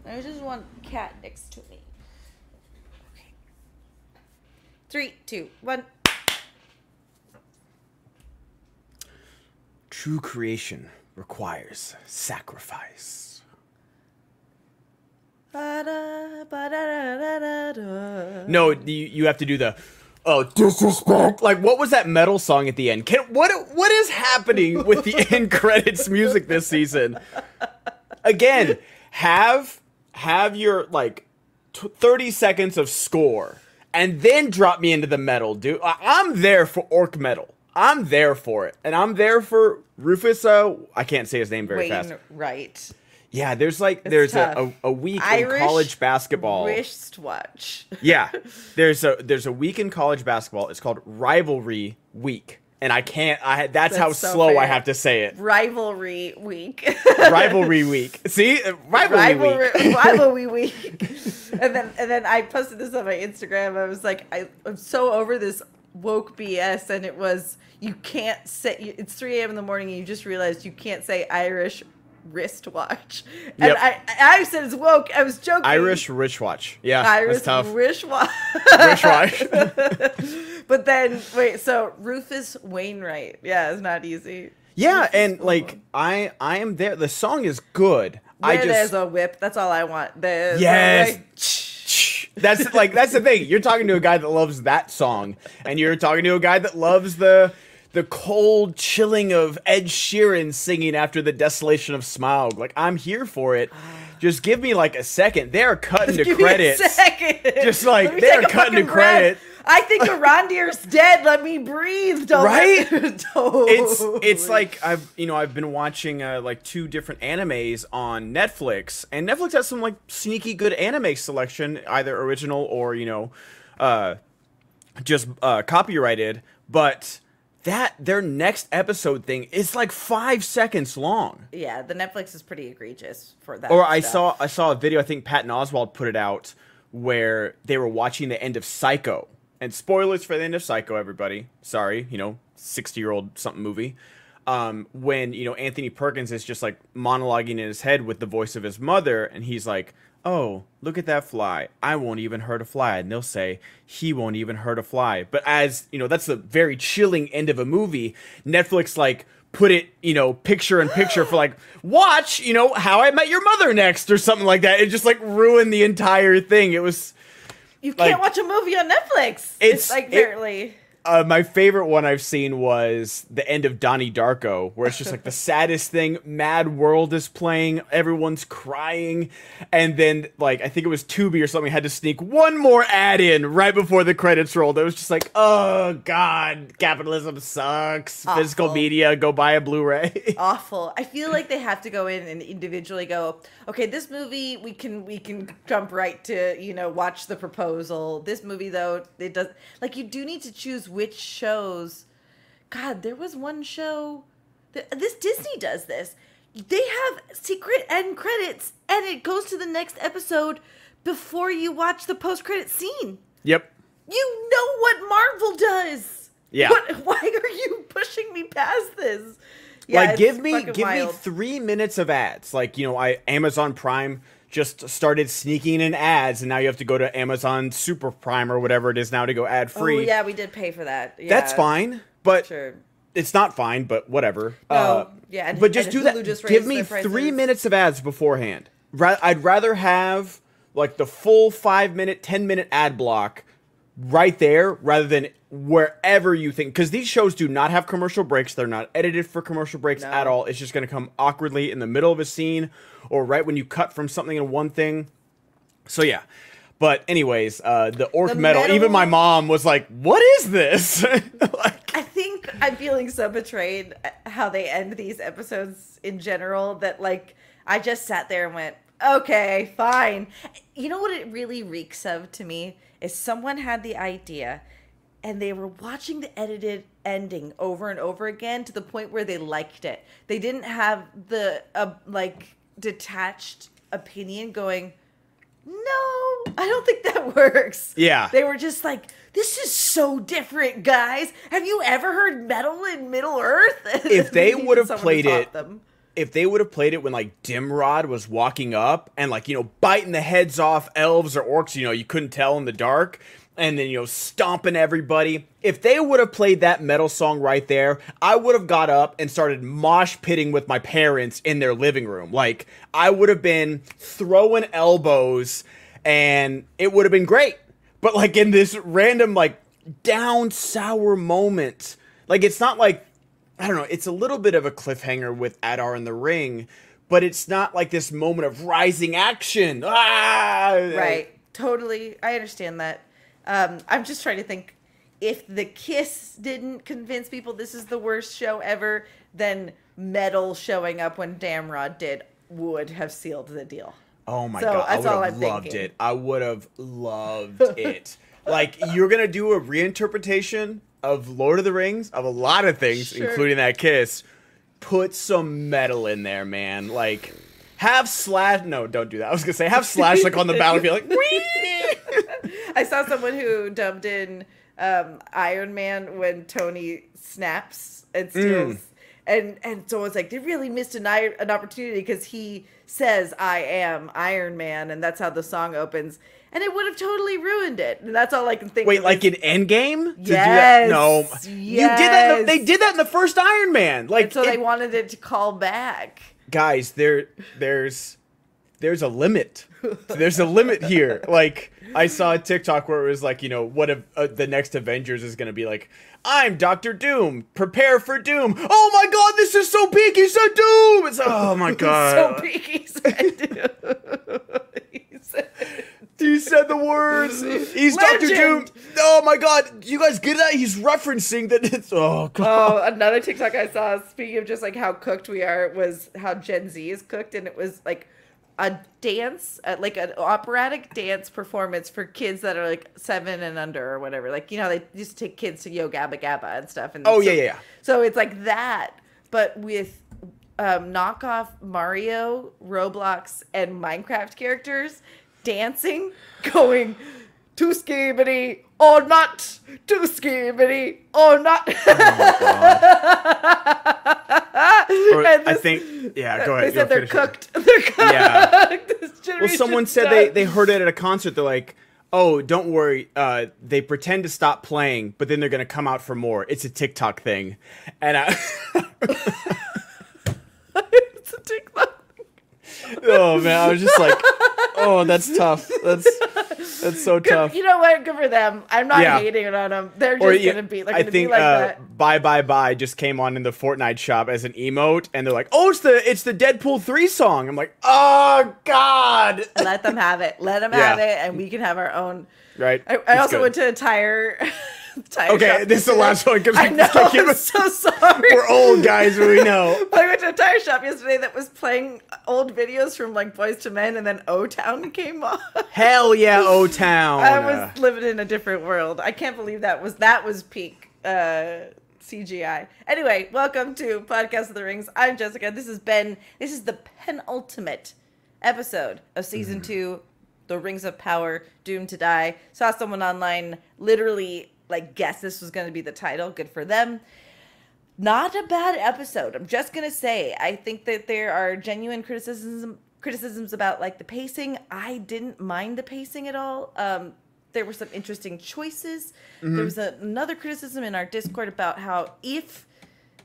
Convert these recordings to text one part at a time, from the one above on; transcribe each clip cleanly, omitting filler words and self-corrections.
I just want cat next to me. Okay. 3, 2, 1. True creation requires sacrifice. No, you have to do the disrespect. Like, what was that metal song at the end? What is happening with the end credits music this season? Again, have your 30 seconds of score and then drop me into the metal, dude. I'm there for orc metal. I'm there for it, and I'm there for Rufus. I can't say his name very fast. Right. Yeah, there's a week Irish in college basketball. Wristwatch. Yeah, there's a week in college basketball. It's called Rivalry Week, and that's how so slow fair. I have to say it. Rivalry Week. Rivalry Week. See, Rivalry Week. Rivalry Week. And then I posted this on my Instagram. I was like, I'm so over this woke BS, and it was, you can't say, it's 3 a.m. in the morning and you just realized you can't say Irish wristwatch. And Yep. I said it's woke. I was joking. Irish wristwatch. Yeah, Irish that's tough. wristwatch. Wristwatch. But then, wait, so Rufus Wainwright. Yeah, it's not easy. Yeah, Rufus and I am there. The song is good. There's a whip. That's all I want. Yes. That's the thing. You're talking to a guy that loves that song, and you're talking to a guy that loves the cold chilling of Ed Sheeran singing after the desolation of Smaug. Like, I'm here for it. Just give me like a second. They're cutting to credits. Give me a second. Just like they're cutting to credit. I think Arondir's dead. Let me breathe. Don't right? Totally. It's like I've been watching like 2 different animes on Netflix, and Netflix has some like sneaky good anime selection, either original or just copyrighted. But their next episode thing is like 5 seconds long. Yeah, the Netflix is pretty egregious for that. Or I saw a video. I think Patton Oswalt put it out where they were watching the end of Psycho. And spoilers for the end of Psycho, everybody. Sorry, 60-year-old something movie. When, Anthony Perkins is just like monologuing in his head with the voice of his mother, and he's like, oh, look at that fly. I won't even hurt a fly. And they'll say, he won't even hurt a fly. But as, that's a very chilling end of a movie. Netflix, like, put it, picture in picture for like, watch, How I Met Your Mother next or something like that. It just like ruined the entire thing. It was... You can't watch a movie on Netflix. It's like barely. My favorite one I've seen was the end of Donnie Darko, where it's just like the saddest thing. Mad World is playing, everyone's crying, and then like I think it was Tubi or something had to sneak one more ad in right before the credits rolled. It was just like, oh god, capitalism sucks. Awful. Physical media, go buy a Blu-ray. Awful. I feel like they have to go in and individually go, okay, this movie we can jump right to watch The Proposal. This movie though, it does, like, you do need to choose which shows. God, there was one show this Disney does this. They have secret end credits and it goes to the next episode before you watch the post-credit scene. Yep. You know what Marvel does. Yeah. Why are you pushing me past this? Yeah, like, give me wild. 3 minutes of ads. Like, Amazon Prime just started sneaking in ads, and now you have to go to Amazon Super Prime or whatever it is now to go ad free. Oh yeah, we did pay for that. Yeah. That's fine, but sure. It's not fine, but whatever. No, yeah, but just do that. Just give me 3 minutes of ads beforehand. I'd rather have like the full 5-minute, 10-minute ad block right there rather than wherever you think, because these shows do not have commercial breaks. They're not edited for commercial breaks at all. It's just going to come awkwardly in the middle of a scene or right when you cut from something in one thing. So yeah. But anyways, the orc metal, even my mom was like, what is this? I think I'm feeling so betrayed how they end these episodes in general that, like, I just sat there and went, okay, fine. You know what it really reeks of to me is someone had the idea and they were watching the edited ending over and over again to the point where they liked it. They didn't have the, detached opinion going, no, I don't think that works. Yeah. They were just like, this is so different, guys. Have you ever heard metal in Middle Earth? If they would have played it if they would have played it when like Dimrod was walking up and like, you know, biting the heads off elves or orcs, you know, you couldn't tell in the dark, and then, you know, stomping everybody. If they would have played that metal song right there, I would have got up and started mosh pitting with my parents in their living room. Like, I would have been throwing elbows and it would have been great. But like in this random like down sour moment, like it's not like, I don't know, it's a little bit of a cliffhanger with Adar in the Ring, but it's not like this moment of rising action. Right. Totally. I understand that. I'm just trying to think, if the kiss didn't convince people this is the worst show ever, then metal showing up when Damrod did would have sealed the deal. Oh my God. I would have loved it. I would have loved it. Like, you're going to do a reinterpretation of Lord of the Rings, of a lot of things, including that kiss. Put some metal in there, man. Like, have Slash... No, don't do that. I was going to say, have Slash, like, on the battlefield, like, whee! I saw someone who dubbed in Iron Man when Tony snaps and steals... And so it's like, they really missed an opportunity because he says, I am Iron Man, and that's how the song opens. And it would have totally ruined it. And that's all I can think of. Wait, like in Endgame? Yes. No. Yes. You did that. They did that in the first Iron Man. Like, and so they wanted it to call back. Guys, there's a limit. There's a limit here. Like, I saw a TikTok where it was like, you know, what if the next Avengers is going to be like, I'm Doctor Doom. Prepare for Doom. Oh my God, this is so peak. He said Doom. It's oh my God. So peak. He said Doom. He said the words. He's Doctor Doom. Oh my God. You guys get that? He's referencing that. It's oh God. Oh, another TikTok I saw, speaking of just like how cooked we are, was how Gen Z is cooked, and it was like a dance, like an operatic dance performance for kids that are like 7 and under or whatever. Like, you know, they used to take kids to Yo Gabba Gabba and stuff. And yeah. So it's like that, but with knockoff Mario, Roblox, and Minecraft characters dancing, going too skibbity or not, too skibbity or not. I think, yeah, go ahead. They said they're cooked. They're cooked. Yeah. Well, someone said they heard it at a concert. They're like, oh, don't worry. They pretend to stop playing, but then they're going to come out for more. It's a TikTok thing. And it's a TikTok. Oh, man. I was just like, oh, that's tough. That's so tough. You know what? Good for them. I'm not hating it on them. They're just going to be like, that. Bye Bye Bye just came on in the Fortnite shop as an emote, and they're like, oh, it's the Deadpool 3 song. I'm like, oh God. Let them have it. Let them have it, and we can have our own. Right. I also went to a tire okay, shop. This is the last one. I know. I'm so sorry. We're old guys, we know. I went to a tire shop yesterday that was playing old videos from like Boys to Men, and then O-Town came on. Hell yeah, O-Town. I was living in a different world. I can't believe that was peak CGI. Anyway, welcome to Podcast of the Rings. I'm Jessica. This is Ben. This is the penultimate episode of season 2, The Rings of Power, Doomed to Die. Saw someone online literally like guess this was going to be the title. Good for them. Not a bad episode. I'm just going to say, I think that there are genuine criticisms about like the pacing. I didn't mind the pacing at all. There were some interesting choices. There was another criticism in our Discord about how if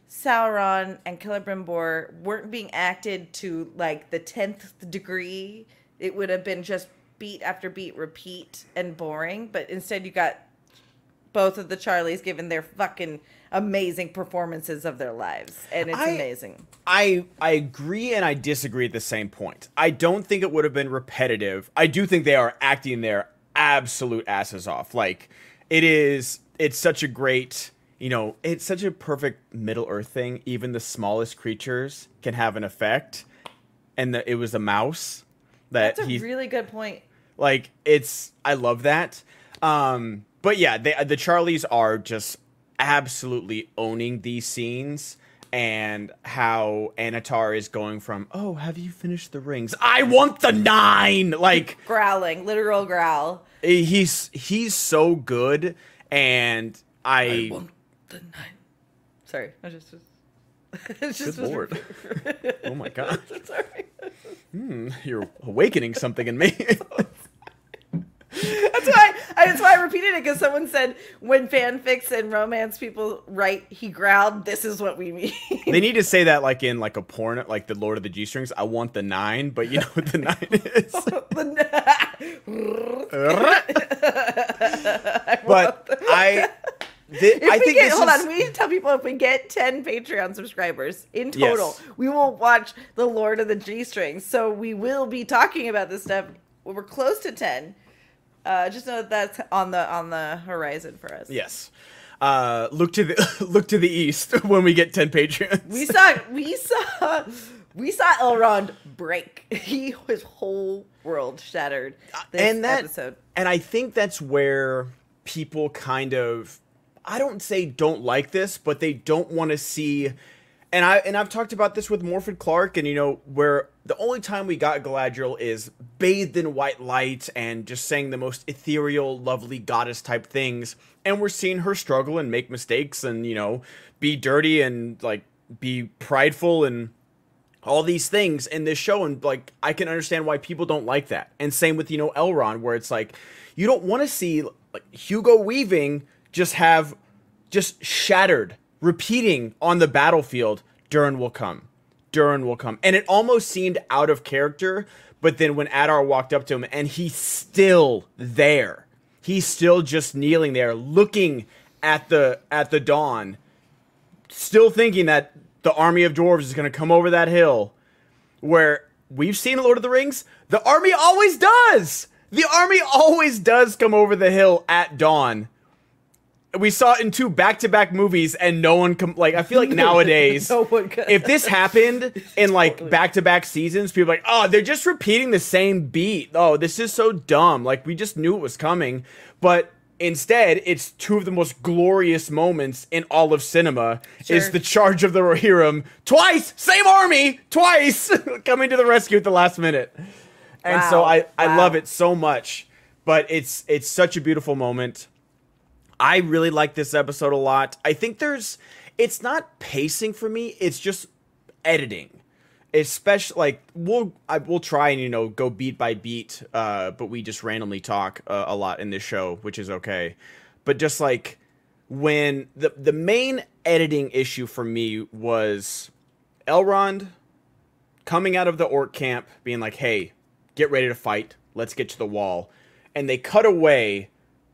Sauron and Celebrimbor weren't being acted to like the 10th degree, it would have been just beat after beat, repeat, and boring. But instead you got both of the Charlies giving their fucking amazing performances of their lives. And it's amazing. I agree and I disagree at the same point. I don't think it would have been repetitive. I do think they are acting their absolute asses off. Like, it's such a great, you know, it's such a perfect Middle-earth thing. Even the smallest creatures can have an effect. And it was a mouse. That's a really good point. Like, I love that. But yeah, the Charlies are just absolutely owning these scenes, and how Anatar is going from, oh, have you finished the rings? I want the 9! Like, growling, literal growl. He's so good, and I want the 9. Sorry, I just It's just Good Lord. Oh my God. Sorry. You're awakening something in me. That's why I repeated it, because someone said when fanfics and romance people write, he growled, this is what we mean. They need to say that like in like a porn, like the Lord of the G-Strings. I want the 9, but you know what the 9 is. Hold on, we need to tell people if we get 10 Patreon subscribers in total, Yes. we will watch the Lord of the G-Strings. So we will be talking about this stuff. We're close to 10. Just know that that's on the horizon for us. Yes. Look to the east when we get 10 Patreons. We saw Elrond break. His whole world shattered this episode. And I think that's where people kind of, I don't say don't like this, but they don't want to see. And I've talked about this with Morfydd Clark, and where the only time we got Galadriel is bathed in white light and just saying the most ethereal, lovely goddess type things, and we're seeing her struggle and make mistakes and be dirty and like be prideful and all these things in this show, and like I can understand why people don't like that. And same with Elrond, where it's like you don't want to see like Hugo Weaving just shattered, repeating on the battlefield, Durin will come. And it almost seemed out of character, but then when Adar walked up to him and he's still there. He's still just kneeling there, looking at the dawn, still thinking that the army of dwarves is going to come over that hill, where we've seen in Lord of the Rings, the army always does! The army always does come over the hill at dawn. We saw it in 2 back-to-back movies, and no one I feel like nowadays, if this happened in like back-to-back seasons, people are like, oh, they're just repeating the same beat. Oh, this is so dumb. Like, we just knew it was coming. But instead, it's 2 of the most glorious moments in all of cinema. Sure. Is the charge of the Rohirrim twice, same army, twice, coming to the rescue at the last minute. And so I love it so much. But it's such a beautiful moment. I really like this episode a lot. I think it's not pacing for me. It's just editing. Especially like we'll try and go beat by beat, but we just randomly talk a lot in this show, which is okay. But just like when the main editing issue for me was Elrond coming out of the orc camp, being like, "Hey, get ready to fight. Let's get to the wall," and they cut away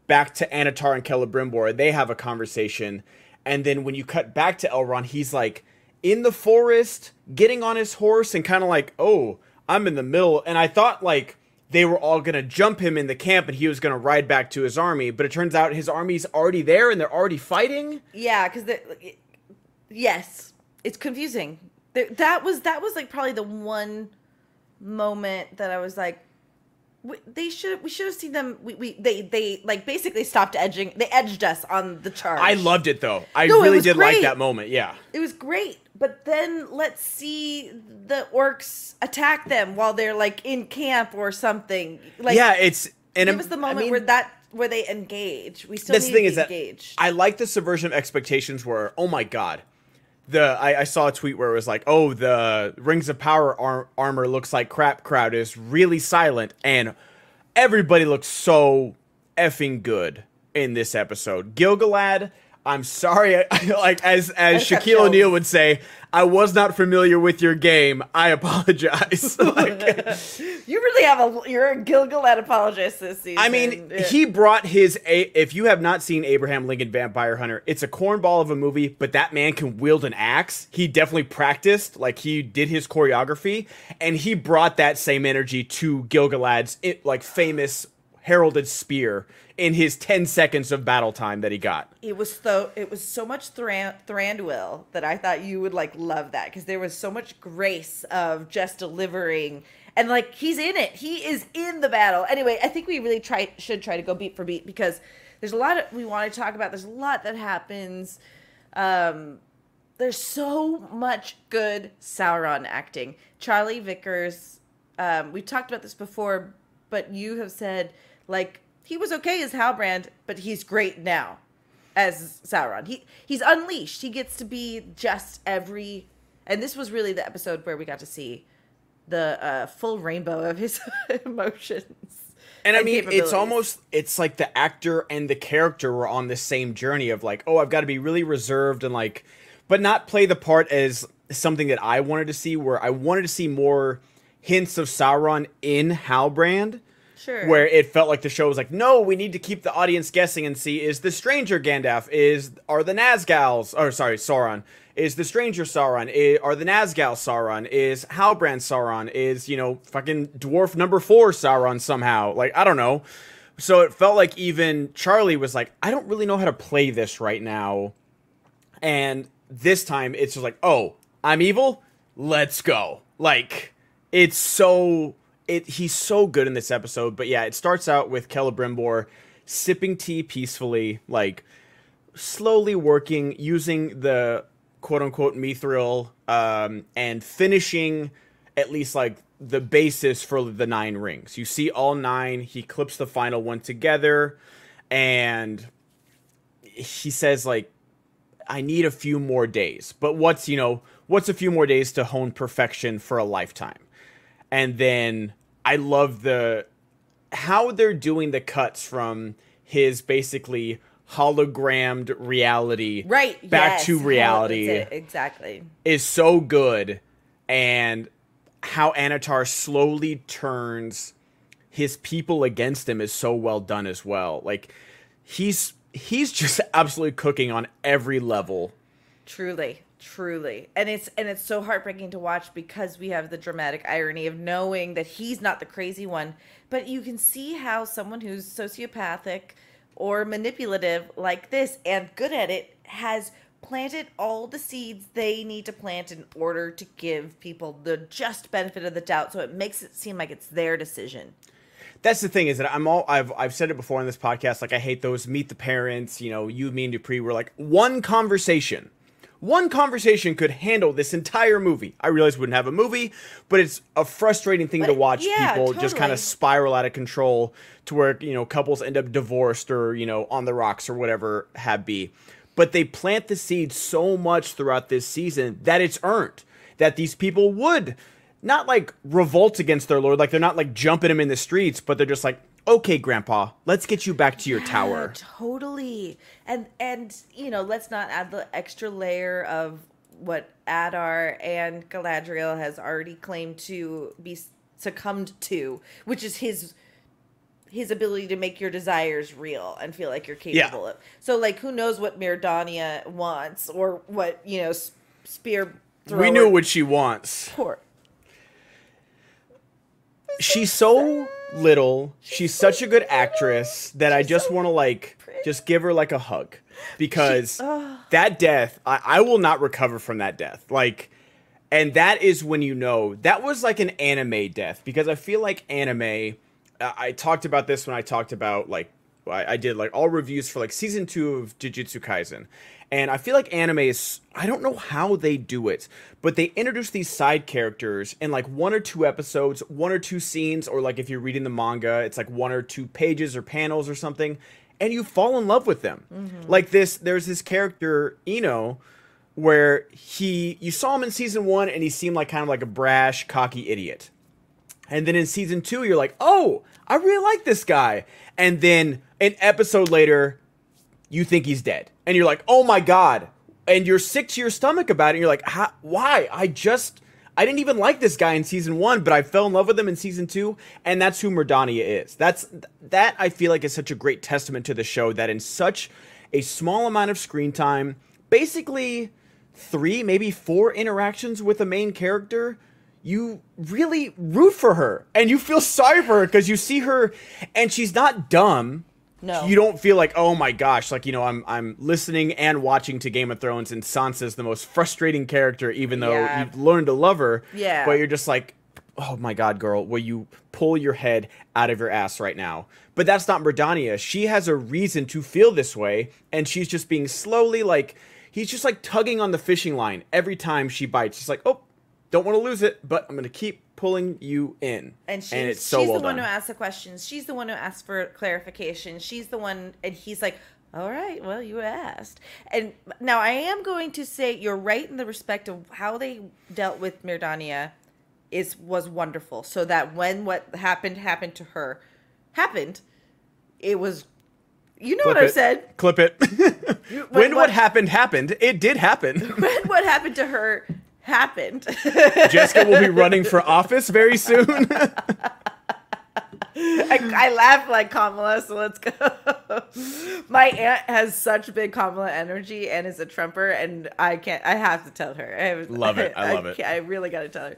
back to Annatar and Celebrimbor. They have a conversation, and then when you cut back to Elrond, he's like in the forest, getting on his horse, and kind of like, oh, I'm in the middle. And I thought like they were all gonna jump him in the camp, and he was gonna ride back to his army. But it turns out his army's already there, and they're already fighting. Yeah, because yes, it's confusing. That was like probably the one moment that I was like, we should have seen them. They like basically stopped edging. They edged us on the charge. I loved it though. I really did like that moment. Yeah, it was great. But then let's see the orcs attack them while they're like in camp or something. Like, yeah, it was the moment where they engage. We still need to engage. I like the subversion of expectations. Where oh my god. I saw a tweet where it was like, oh, the Rings of Power armor looks like crap crowd is really silent, and everybody looks so effing good in this episode. Gil-galad, I'm sorry, like as Shaquille O'Neal would say, I was not familiar with your game. I apologize. You're a Gil-galad apologist this season. I mean, he brought if you have not seen Abraham Lincoln Vampire Hunter, it's a cornball of a movie, but that man can wield an axe. He definitely practiced, like he did his choreography, and he brought that same energy to Gil-galad's famous heralded spear in his 10 seconds of battle time that he got. It was so much Thranduil that I thought you would love that, because there was so much grace of just delivering, and he's in it. He is in the battle. Anyway, I think we really should try to go beat for beat, because there's a lot we want to talk about. There's a lot that happens. There's so much good Sauron acting. Charlie Vickers, we've talked about this before, but you have said he was okay as Halbrand, but he's great now. as Sauron. He's unleashed. He gets to be just every, and this was really the episode where we got to see the full rainbow of his emotions. And I mean, it's like the actor and the character were on the same journey of like, oh, I've got to be really reserved and like, but not play the part as something that I wanted to see, where I wanted to see more hints of Sauron in Halbrand. Sure. Where it felt like the show was like, no, we need to keep the audience guessing and see, is the stranger Gandalf? Are the Nazgûls, or sorry, Sauron? Is the stranger Sauron? Are the Nazgûl Sauron? Is Halbrand Sauron? Is, fucking dwarf number 4 Sauron somehow? Like, I don't know. So it felt like even Charlie was like, I don't really know how to play this right now. And this time it's just like, oh, I'm evil? Let's go. Like, it's so... he's so good in this episode. But yeah, it starts out with Celebrimbor sipping tea peacefully, like slowly working, using the quote-unquote mithril, and finishing at least like the basis for the 9 rings. You see all 9. He clips the final one together, and he says like, I need a few more days. But what's a few more days to hone perfection for a lifetime? And then I love how they're doing the cuts from his basically hologrammed reality back to reality. Exactly. Is so good. And how Anatar slowly turns his people against him is so well done as well. Like, he's just absolutely cooking on every level. Truly. And it's so heartbreaking to watch, because we have the dramatic irony of knowing that he's not the crazy one, but you can see how someone who's sociopathic or manipulative like this and good at it has planted all the seeds they need to plant in order to give people the just benefit of the doubt, so it makes it seem like it's their decision. That's the thing, is that I've said it before on this podcast, like, I hate those meet the parents, you, me, and Dupree were like, one conversation could handle this entire movie. I realize we wouldn't have a movie, but it's a frustrating thing to watch people just kind of spiral out of control to where, couples end up divorced or, on the rocks or whatever have be. But they plant the seed so much throughout this season that it's earned. That these people would not like revolt against their lord, like they're not like jumping him in the streets, but they're just like, okay, Grandpa, let's get you back to your tower. Totally. And let's not add the extra layer of what Adar and Galadriel has already claimed to be succumbed to, which is his ability to make your desires real and feel like you're capable of. So, like, who knows what Mirdania wants, or what, spear thrower. We knew what she wants. Poor. She's so little. She's such a good actress that I just want to just give her like a hug, because that death, I will not recover from that death. Like, and that is when that was like an anime death, because I feel like anime, I talked about this when I talked about like, I did like all reviews for like season 2 of Jujutsu Kaisen. And I feel like anime is, I don't know how they do it, but they introduce these side characters in like 1 or 2 episodes, 1 or 2 scenes, or like if you're reading the manga, it's like 1 or 2 pages or panels or something, and you fall in love with them. Mm-hmm. Like there's this character, Ino, where you saw him in season 1 and he seemed like kind of like a brash, cocky idiot. And then in season 2, you're like, oh, I really like this guy. And then an episode later, you think he's dead. And you're like, oh my God. And you're sick to your stomach about it. And you're like, why? I didn't even like this guy in season 1, but I fell in love with him in season 2. And that's who Mirdania is. That I feel like is such a great testament to the show, that in such a small amount of screen time, basically 3, maybe 4 interactions with a main character, you really root for her. And you feel sorry for her because you see her and she's not dumb. No. You don't feel like, oh my gosh, like, I'm listening and watching to Game of Thrones and Sansa's the most frustrating character, even though you've learned to love her. Yeah. But you're just like, oh my God, girl, will you pull your head out of your ass right now? But that's not Mirdania. She has a reason to feel this way, and she's just being slowly like, he's just like tugging on the fishing line every time she bites. She's like, oh, don't want to lose it, but I'm going to keep pulling you in. And it's so well done. She's the one who asks the questions. She's the one who asks for clarification. She's the one, and he's like, All right. Well, you asked. And now I am going to say you're right in the respect of how they dealt with Mirdania was wonderful. So that when what happened to her happened, it was, you know Clip what I it. said. Clip it. When what happened, it did happen. When what happened to her happened. Jessica will be running for office very soon. I laugh like Kamala, so let's go. My aunt has such big Kamala energy and is a Trumper, and I have to tell her. I love it. I love it. I really got to tell her.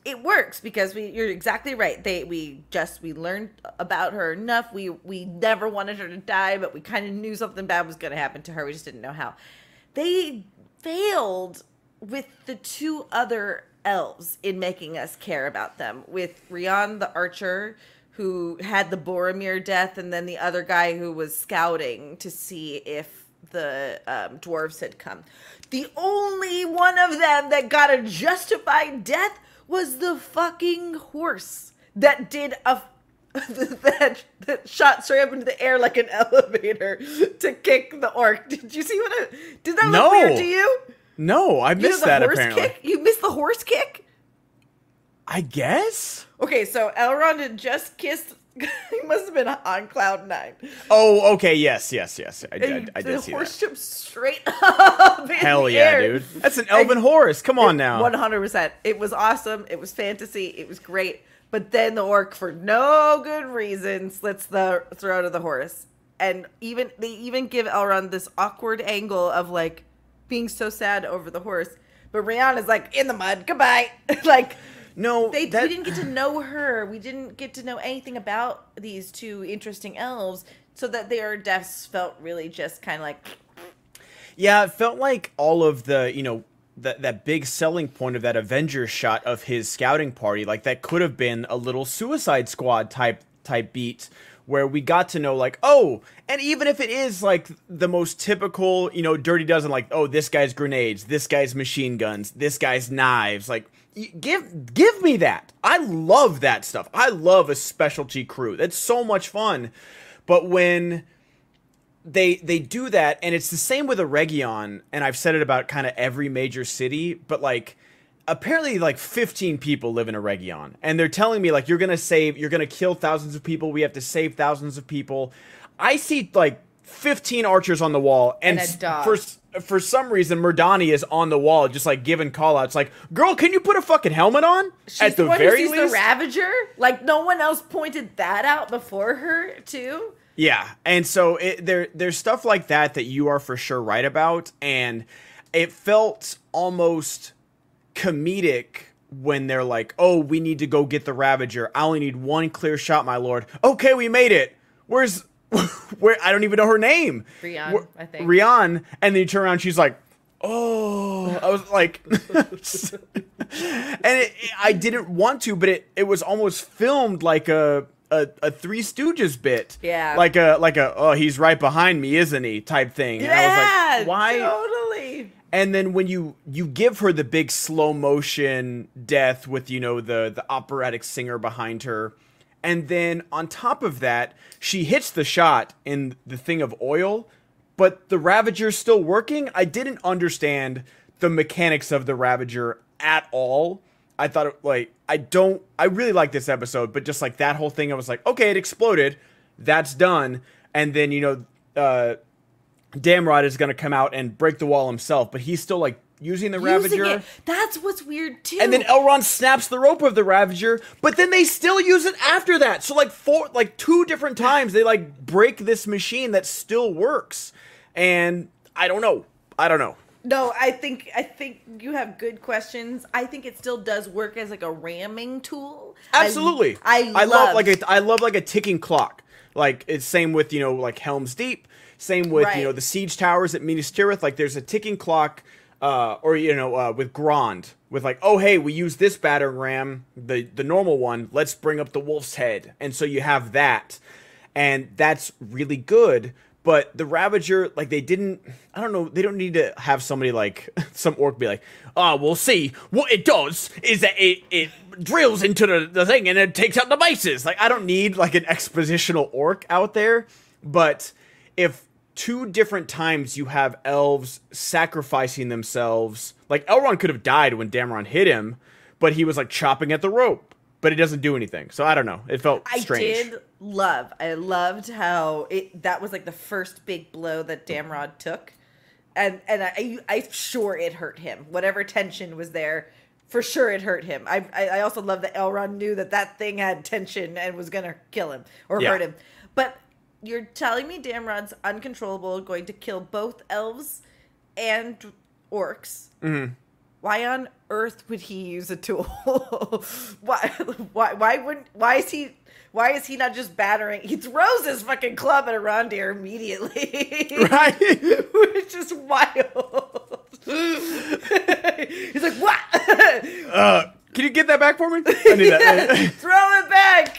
It works because you're exactly right. We learned about her enough. We never wanted her to die, but we kind of knew something bad was going to happen to her. We just didn't know how. They failed with the two other elves in making us care about them, with Rian the archer, who had the Boromir death, and then the other guy who was scouting to see if the dwarves had come. The only one of them that got a justified death was the fucking horse that did that shot straight up into the air like an elevator to kick the orc. Did you see did that look weird to you? No, I missed that apparently. Kick? You missed the horse kick? I guess? Okay, so Elrond had just kissed. He must have been on cloud 9. Oh, okay, yes. I did see that. The horse jumped straight up in Hell the yeah, air. dude. That's an elven horse. Come on now. 100%. It was awesome. It was fantasy. It was great. But then the orc, for no good reason, slits the throat of the horse. And they even give Elrond this awkward angle of like being so sad over the horse. But Rihanna's like, in the mud, goodbye. Like, no, we didn't get to know her. We didn't get to know anything about these two interesting elves, so that their deaths felt really just kind of like. Yeah, it felt like all of the, that big selling point of that Avengers shot of his scouting party, like that could have been a little Suicide Squad type beat, where we got to know, like, oh, and even if it is like the most typical, Dirty Dozen, like, oh, this guy's grenades, this guy's machine guns, this guy's knives, like, give me that. I love that stuff. I love a specialty crew. That's so much fun. But when they do that, and it's the same with a Region, and I've said it about kind of every major city, but like, apparently like 15 people live in a Region, and they're telling me like, you're gonna kill thousands of people, we have to save thousands of people. I see like 15 archers on the wall, and a dog. For some reason Mirdania is on the wall just like giving call outs like, girl, can you put a fucking helmet on? She's at the one very who sees least the Ravager. Like, no one else pointed that out before her too. Yeah, and so there's stuff like that you are for sure right about, and it felt almost comedic when they're like, oh, we need to go get the Ravager. I only need one clear shot, my lord. Okay, we made it. Where I don't even know her name. Rian, I think. Rian, and then you turn around, she's like, oh, I was like, and I didn't want to, but it was almost filmed like a Three Stooges bit. Yeah. Like a oh, he's right behind me, isn't he? Type thing. And I was like, why? Totally. And then when you give her the big slow motion death with, the operatic singer behind her, and then on top of that, she hits the shot in the thing of oil, but the Ravager's still working. I didn't understand the mechanics of the Ravager at all. I thought I really like this episode, but just like that whole thing, I was like, okay, it exploded. That's done. And then, Damrod is going to come out and break the wall himself, but he's still like using the Ravager. That's what's weird too. And then Elrond snaps the rope of the Ravager, but then they still use it after that. So like two different times they like break this machine that still works. And I don't know. No, I think you have good questions. I think it still does work as like a ramming tool. Absolutely. I love like a ticking clock. Like it's same with, like Helm's Deep. Same with, the siege towers at Minas Tirith. Like, there's a ticking clock, with Grond. With like, oh, hey, we use this battering ram, the normal one. Let's bring up the wolf's head. And so you have that. And that's really good. But the Ravager, like, they don't need to have somebody like, some orc be like, we'll see. What it does is that it drills into the thing and it takes out the bases. Like, I don't need, like, an expositional orc out there. But if 2 different times you have elves sacrificing themselves, like Elrond could have died when Dameron hit him, but he was like chopping at the rope, but it doesn't do anything. So I don't know. It felt strange. I loved how that was like the first big blow that Damrod took. And I'm sure it hurt him. Whatever tension was there, for sure it hurt him. I also love that Elrond knew that thing had tension and was going to kill him or hurt him. But you're telling me Damrod's uncontrollable, going to kill both elves and orcs. Mm-hmm. Why on earth would he use a tool? Why is he not just battering? He throws his fucking club at Arondir immediately. Right. Which is wild. He's like, what? Can you get that back for me? I need that. Throw it back.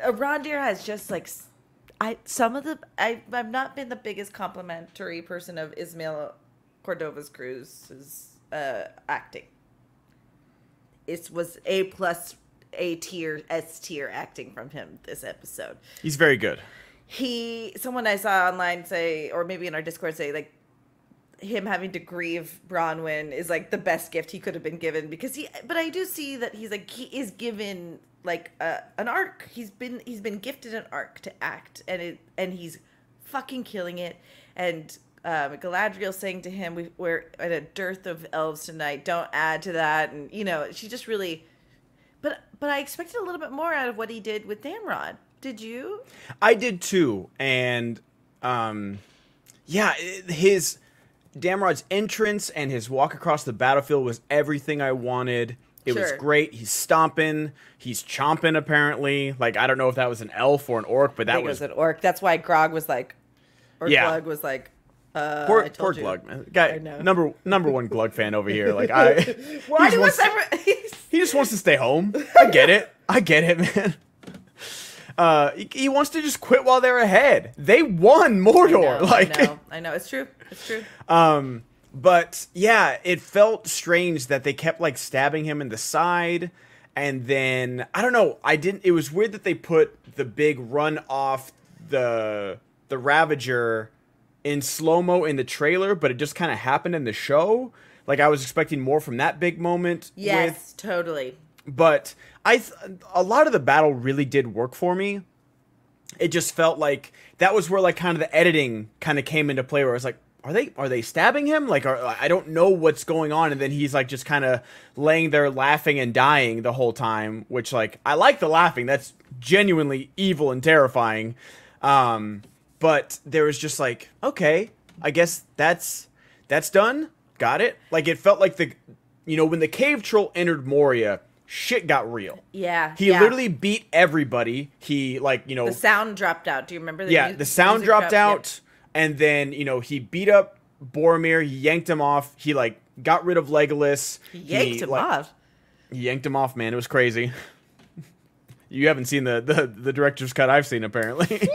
Arondir has just like, I've not been the biggest complimentary person of Ismail Cordova's Cruz's acting. It was A+, A tier, S tier acting from him this episode. He's very good. Someone I saw online say, or maybe in our Discord say, like, him having to grieve Bronwyn is like the best gift he could have been given, because but I do see that he is given like an arc. He's been gifted an arc to act, and he's fucking killing it. And Galadriel saying to him, we're at a dearth of elves tonight, don't add to that. And she just really, but I expected a little bit more out of what he did with Damrod. Did you? I did too. And his Damrod's entrance and his walk across the battlefield was everything I wanted. It was great. He's stomping. He's chomping, apparently. Like, I don't know if that was an elf or an orc, but that was an orc. That's why Grog was like, Glug was like, poor Glug, man. Guy, number one Glug fan over here. Like, he just wants to stay home. I get it, man. He wants to just quit while they're ahead. They won Mordor. I know. It's true. But yeah, it felt strange that they kept like stabbing him in the side, and then I don't know. It was weird that they put the big run off the Ravager in slow-mo in the trailer, but it just kind of happened in the show. Like, I was expecting more from that big moment. Yes, totally. But a lot of the battle really did work for me. It just felt like that was where like kind of the editing kind of came into play, where I was like, are they stabbing him? Like, I don't know what's going on. And then he's like just kind of laying there laughing and dying the whole time, which like, I like the laughing. That's genuinely evil and terrifying. But there was just like, okay, I guess that's done. Got it. Like, it felt like when the cave troll entered Moria, shit got real. Yeah. He literally beat everybody. He the sound dropped out. Do you remember that? Yeah, the sound dropped out. Yep. And then, he beat up Boromir. He yanked him off. He like got rid of Legolas. He yanked him off. He yanked him off, man. It was crazy. You haven't seen the director's cut I've seen, apparently.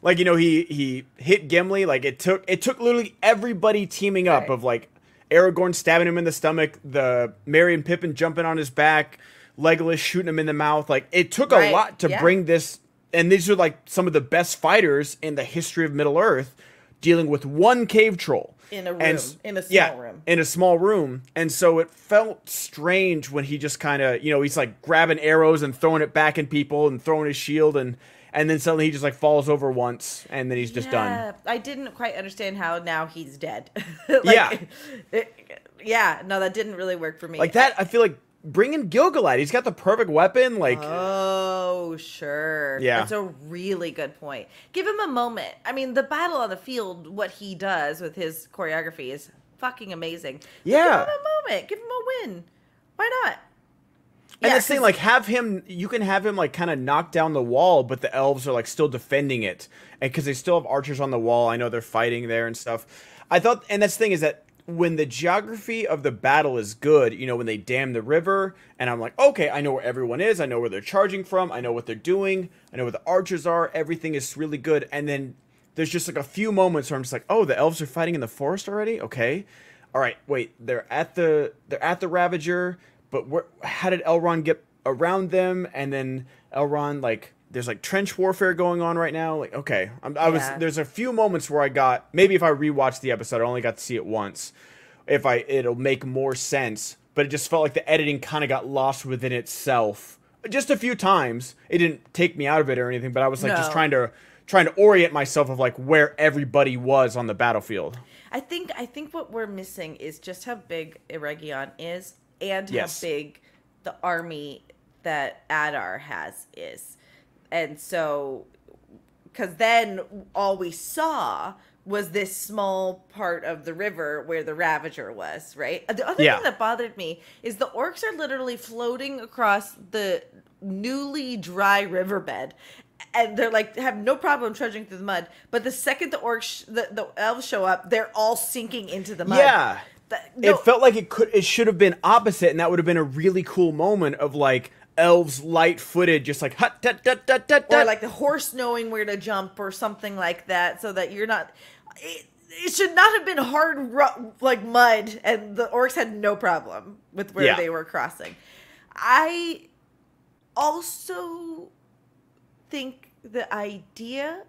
Like, he hit Gimli. Like, it took literally everybody teaming up of like Aragorn stabbing him in the stomach, the Merry and Pippin jumping on his back, Legolas shooting him in the mouth. Like, it took a lot to bring this. And these are like some of the best fighters in the history of Middle Earth dealing with one cave troll. In a room. In a small room. In a small room. And so it felt strange when he just kind of, he's like grabbing arrows and throwing it back at people and throwing his shield, and then suddenly he just like falls over once and then he's just done. I didn't quite understand how now he's dead. No, that didn't really work for me. Like that, I feel like bring in Gilgalad. He's got the perfect weapon. Like, oh, sure. Yeah. That's a really good point. Give him a moment. I mean, the battle on the field, what he does with his choreography is fucking amazing. Yeah. Give him a moment. Give him a win. Why not? And that's the thing, like, you can have him, like, kind of knock down the wall, but the elves are, like, still defending it. And because they still have archers on the wall. I know they're fighting there and stuff. I thought, and that's the thing is that when the geography of the battle is good, when they dam the river, and I'm like, okay, I know where everyone is. I know where they're charging from. I know what they're doing. I know where the archers are. Everything is really good. And then there's just, like, a few moments where I'm just like, oh, the elves are fighting in the forest already? Okay. All right, wait, they're at the Ravager. But how did Elrond get around them? And then Elrond, like, there's like trench warfare going on right now. Like, okay, Yeah. there's a few moments where I got, maybe if I rewatched the episode, I only got to see it once. It'll make more sense, but it just felt like the editing kind of got lost within itself just a few times. It didn't take me out of it or anything, but I was like just trying to orient myself of like where everybody was on the battlefield. I think what we're missing is just how big Eregion is and how big the army that Adar has is. And so, because then all we saw was this small part of the river where the Ravager was, right? The other thing that bothered me is the orcs are literally floating across the newly dry riverbed. And they're like, have no problem trudging through the mud. But the second the elves show up, they're all sinking into the mud. Yeah. It felt like it should have been opposite, and that would have been a really cool moment of like elves light-footed, just like hut, tut, tut, tut, tut, or like the horse knowing where to jump or something like that, so that you're not. It should not have been hard like mud, and the orcs had no problem with where they were crossing. I also think the idea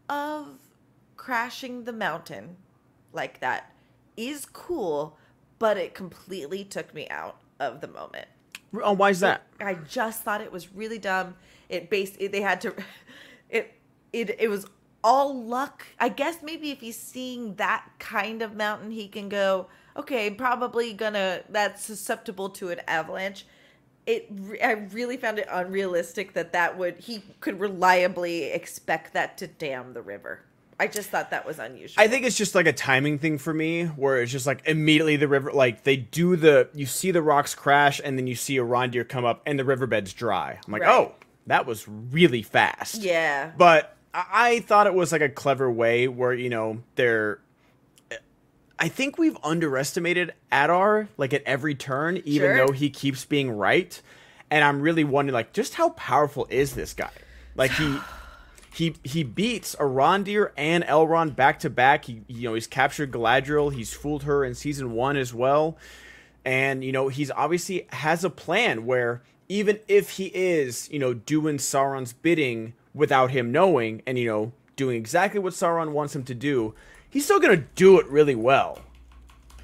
of crashing the mountain like that is cool, but it completely took me out of the moment. Oh, why is that? I just thought it was really dumb. It was all luck. I guess maybe if he's seeing that kind of mountain, he can go, okay, probably that's susceptible to an avalanche. I really found it unrealistic he could reliably expect that to dam the river. I just thought that was unusual. I think it's just like a timing thing for me, where it's just like immediately the river, like you see the rocks crash, and then you see a reindeer come up, and the riverbed's dry. I'm like, oh, that was really fast. Yeah. But I thought it was like a clever way where, I think we've underestimated Adar, like at every turn, even though he keeps being right. And I'm really wondering, like, just how powerful is this guy? Like, he beats Arondir and Elrond back to back. He's captured Galadriel. He's fooled her in season 1 as well. And, he's obviously has a plan where even if he is, doing Sauron's bidding without him knowing and, doing exactly what Sauron wants him to do, he's still going to do it really well.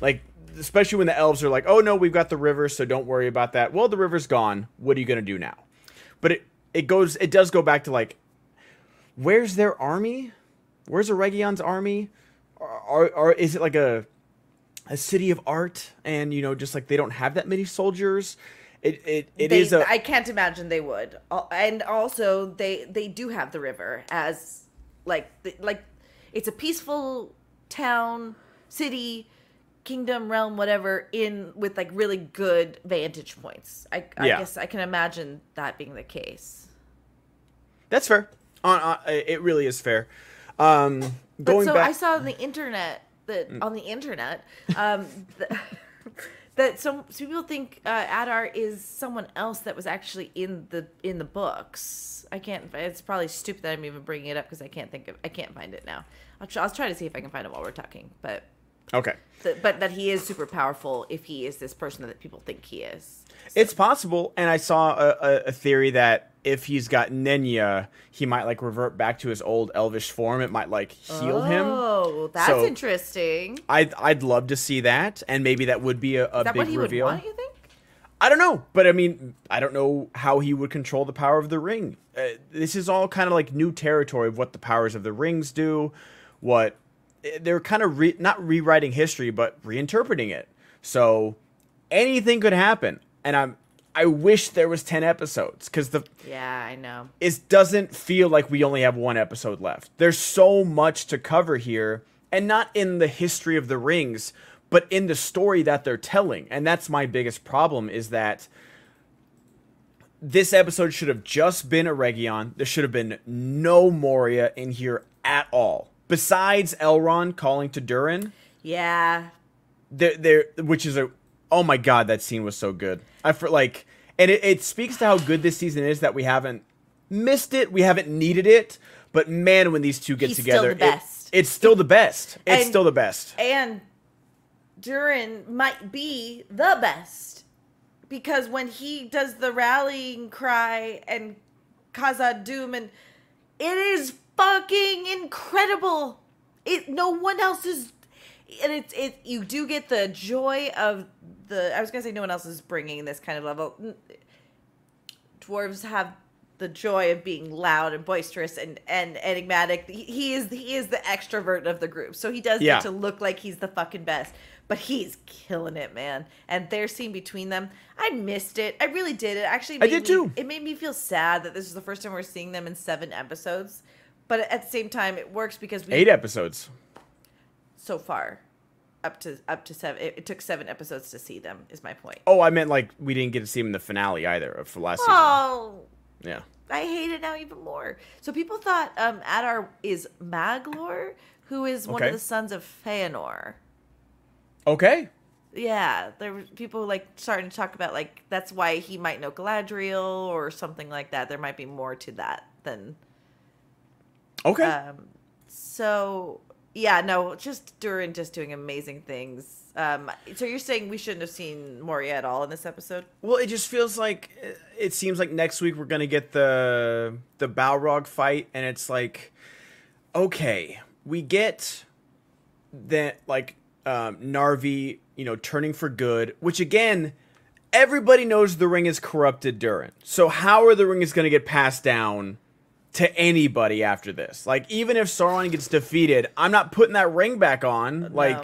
Like, especially when the elves are like, oh, no, we've got the river, so don't worry about that. Well, the river's gone. What are you going to do now? But it does go back to, like, where's their army? Where's Eregion's army? Is it like a city of art? And, just like they don't have that many soldiers? I can't imagine they would. And also, they do have the river as, like it's a peaceful town, city, kingdom, realm, whatever, with like really good vantage points. I guess I can imagine that being the case. That's fair. It really is fair. I saw on the internet that that some people think Adar is someone else that was actually in the books. It's probably stupid that I'm even bringing it up because I can't find it now. I'll try to see if I can find it while we're talking. But okay. But that he is super powerful if he is this person that people think he is. So. It's possible, and I saw a theory that if he's got Nenya, he might like revert back to his old elvish form. It might like heal him. Oh, that's interesting. I'd love to see that, and maybe that would be a big what he reveal. Would want, you think? I don't know, but I mean, I don't know how he would control the power of the ring. This is all kind of like new territory of what the powers of the rings do. They're kind of not rewriting history, but reinterpreting it. So anything could happen, and I wish there was 10 episodes because I know it doesn't feel like we only have one episode left. There's so much to cover here, and not in the history of the rings, but in the story that they're telling. And that's my biggest problem, is that this episode should have just been Eregion. There should have been no Moria in here at all. Besides Elrond calling to Durin. Yeah. Which is oh my god, that scene was so good. And it speaks to how good this season is that we haven't missed it. We haven't needed it. But man, when these two get together, it's still the best. It's still the best. And Durin might be the best. Because when he does the rallying cry and Khazad-dûm, and it is fucking incredible. No one else is, and you do get the joy of I was gonna say no one else is bringing this kind of level. Dwarves have the joy of being loud and boisterous and enigmatic. He is the extrovert of the group, so he does get to look like he's the fucking best. But he's killing it, man. And their scene between them, I missed it. I really did. It actually I did too. It made me feel sad that this is the first time we're seeing them in 7 episodes. But at the same time, it works because 8 episodes so far, up to 7. It took 7 episodes to see them. Is my point. Oh, I meant like we didn't get to see him in the finale either for last season. Oh, yeah. I hate it now even more. So people thought Adar is Maglor, who is one of the sons of Feanor. Okay. Yeah, there were people like starting to talk about like that's why he might know Galadriel or something like that. There might be more to that than. Okay. So yeah, no, just Durin doing amazing things. So you're saying we shouldn't have seen Moria at all in this episode? Well, it just feels like it seems like next week we're gonna get the Balrog fight, and it's like, okay, we get that like. Narvi, turning for good, which again, everybody knows the ring is corrupted Durin. So how are the rings going to get passed down to anybody after this? Like, even if Sauron gets defeated, I'm not putting that ring back on. No.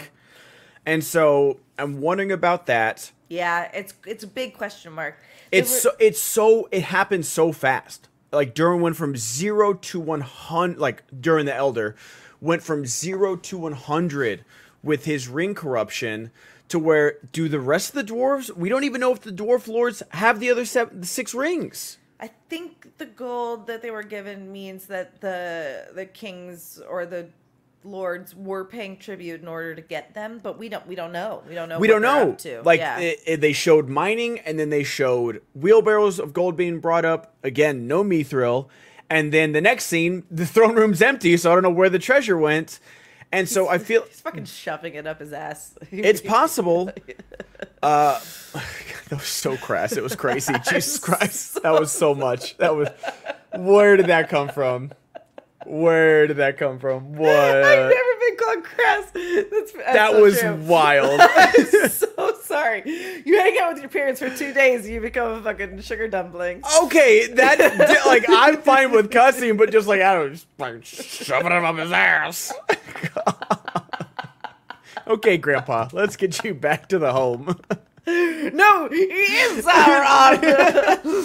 And so I'm wondering about that. Yeah, it's a big question mark. It happened so fast. Like Durin went from 0 to 100, like during the Elder, went from 0 to 100 with his ring corruption, to where do the rest of the dwarves? We don't even know if the dwarf lords have the other 6 rings. I think the gold that they were given means that the kings or the lords were paying tribute in order to get them, but we don't know. We don't know. We don't know. Up to. Like they showed mining, and then they showed wheelbarrows of gold being brought up. Again, no mithril. And then the next scene, the throne room's empty, so I don't know where the treasure went. And so I feel he's fucking shoving it up his ass. It's possible. That was so crass. It was crazy. Jesus Christ, that was so much. Where did that come from? Where did that come from? What? I've never been called crass. That so was true. wild. I'm so sorry. You hang out with your parents for 2 days, you become a fucking sugar dumpling. Okay, that like I'm fine with cussing, but just like I don't just like shoving it up his ass. Okay, Grandpa, let's get you back to the home. No, he is Sauron.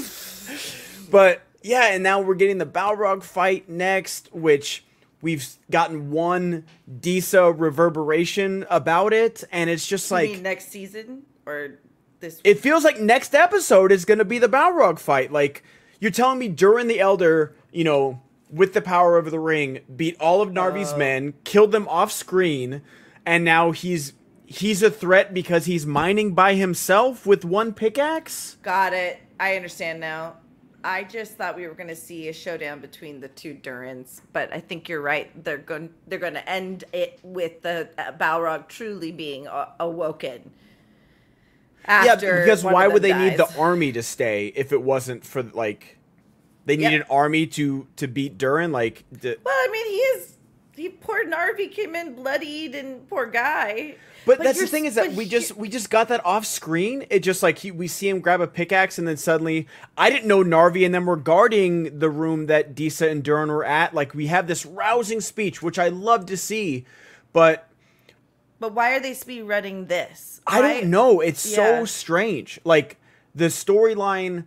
But yeah, and now we're getting the Balrog fight next, which we've gotten one Disa reverberation about it, and it's just like... You mean next season? Or this... It feels like next episode is going to be the Balrog fight. Like, you're telling me Durin the Elder, with the power of the ring, beat all of Narvi's men, killed them off screen, and now he's a threat because he's mining by himself with one pickaxe? Got it. I understand now. I just thought we were going to see a showdown between the 2 Durins, but I think you're right. They're going to end it with the Balrog truly being awoken. After because why would they dies. need the army to stay if it wasn't for like they need an army to beat Durin? Like, well, I mean, poor Narvi came in bloodied and poor guy. But that's the thing is that we just got that off screen. It just like we see him grab a pickaxe, and then suddenly I didn't know Narvi and them were guarding the room that Disa and Durin were at. Like, we have this rousing speech, which I love to see, but why are they speed running this? I don't know. It's so strange. Like, the storyline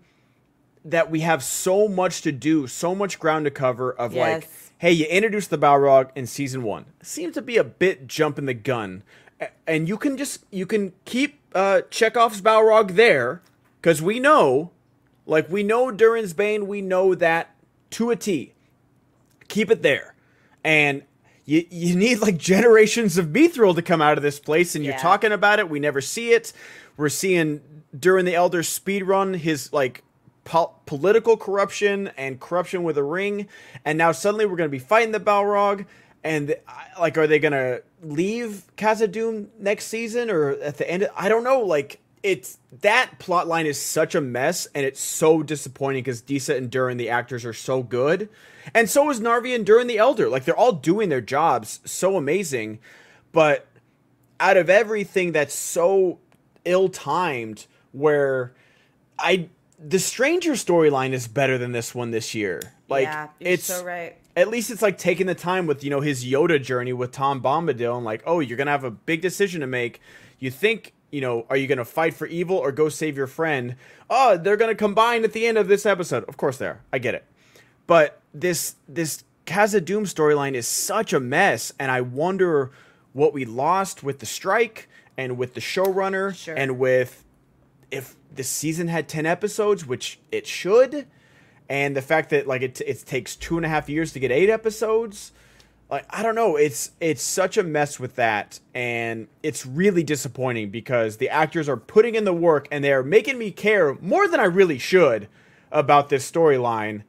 that we have so much to do, so much ground to cover of like, hey, you introduced the Balrog in season 1. Seems to be a bit jumping the gun. And you can keep Chekhov's Balrog there, because we know Durin's Bane, we know that to a T. Keep it there. And you need like generations of mithril to come out of this place, and you're talking about it. We never see it. We're seeing Durin the Elder speedrun his like political corruption and corruption with a ring, and now suddenly we're going to be fighting the Balrog. And like, are they going to leave Khazad-dûm next season or at the end? I don't know. Like, that plot line is such a mess, and it's so disappointing because Disa and Durin, the actors, are so good, and so is Narvi and Durin the Elder. Like, they're all doing their jobs so amazing, but out of everything that's so ill-timed, where the Stranger storyline is better than this one this year. Like, yeah, you're so right. At least it's like taking the time with, you know, his Yoda journey with Tom Bombadil, and like, oh, you're gonna have a big decision to make. You think, you know, are you gonna fight for evil or go save your friend? Oh, they're gonna combine at the end of this episode. Of course they are. I get it. But this Khazad-dûm storyline is such a mess, and I wonder what we lost with the strike and with the showrunner, Sure. and with if this season had 10 episodes, which it should, and the fact that like it takes 2.5 years to get 8 episodes. Like, I don't know, it's such a mess with that, and it's really disappointing because the actors are putting in the work and they're making me care more than I really should about this storyline.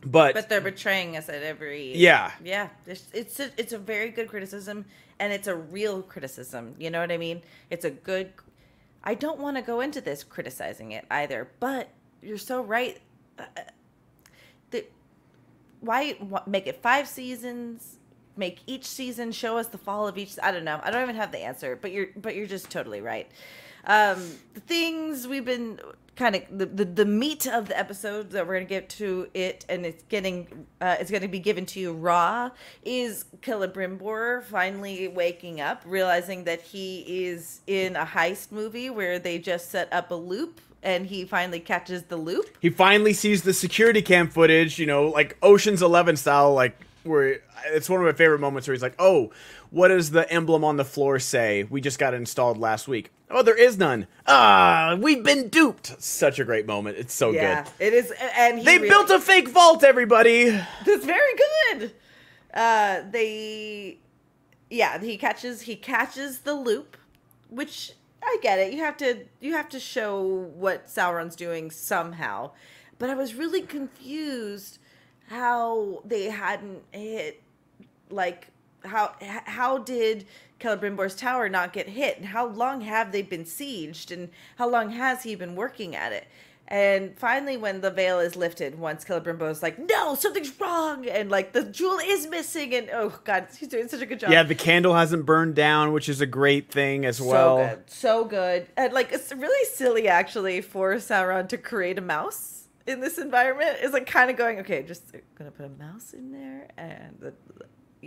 But they're betraying us at every... Yeah. Yeah. It's a very good criticism, and it's a real criticism. You know what I mean? It's a good... I don't want to go into this criticizing it either, but you're so right. Why make it 5 seasons? Make each season show us the fall of each... I don't know. I don't even have the answer, but you're just totally right. The things we've been... kind of the meat of the episode that we're going to get to it, and it's going to be given to you raw, is Celebrimbor finally waking up, realizing that he is in a heist movie where they just set up a loop, and he finally catches the loop. He finally sees the security cam footage, you know, like Ocean's 11 style, like, where it's one of my favorite moments where he's like, oh, what does the emblem on the floor say? We just got it installed last week. Oh, there is none. Ah, we've been duped. Such a great moment. It's so good. Yeah, it is. And they built a fake vault, everybody. That's very good. He catches the loop, which I get it. You have to show what Sauron's doing somehow. But I was really confused how they hadn't hit, like, how did Celebrimbor's tower not get hit, and how long have they been sieged, and how long has he been working at it? And finally, when the veil is lifted, once Celebrimbor's like, no, something's wrong, and like the jewel is missing, and oh god, he's doing such a good job. Yeah, the candle hasn't burned down, which is a great thing as well. So good. And like, it's really silly actually for Sauron to create a mouse in this environment. Is like kind of going, okay, just gonna put a mouse in there, and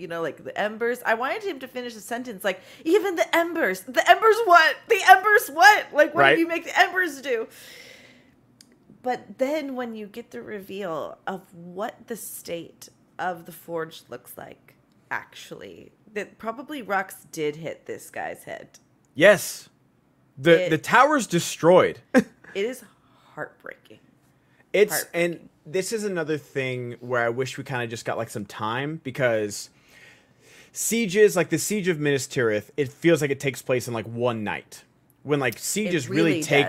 like the embers. I wanted him to finish the sentence like, even the embers what? The embers what? Like, what do you make the embers do? But then when you get the reveal of what the state of the forge looks like, actually, that probably rocks did hit this guy's head. Yes. The tower's destroyed. It is heartbreaking. And this is another thing where I wish we kind of just got like some time, because sieges, like the siege of Minas Tirith, it feels like it takes place in like one night. When like sieges really take,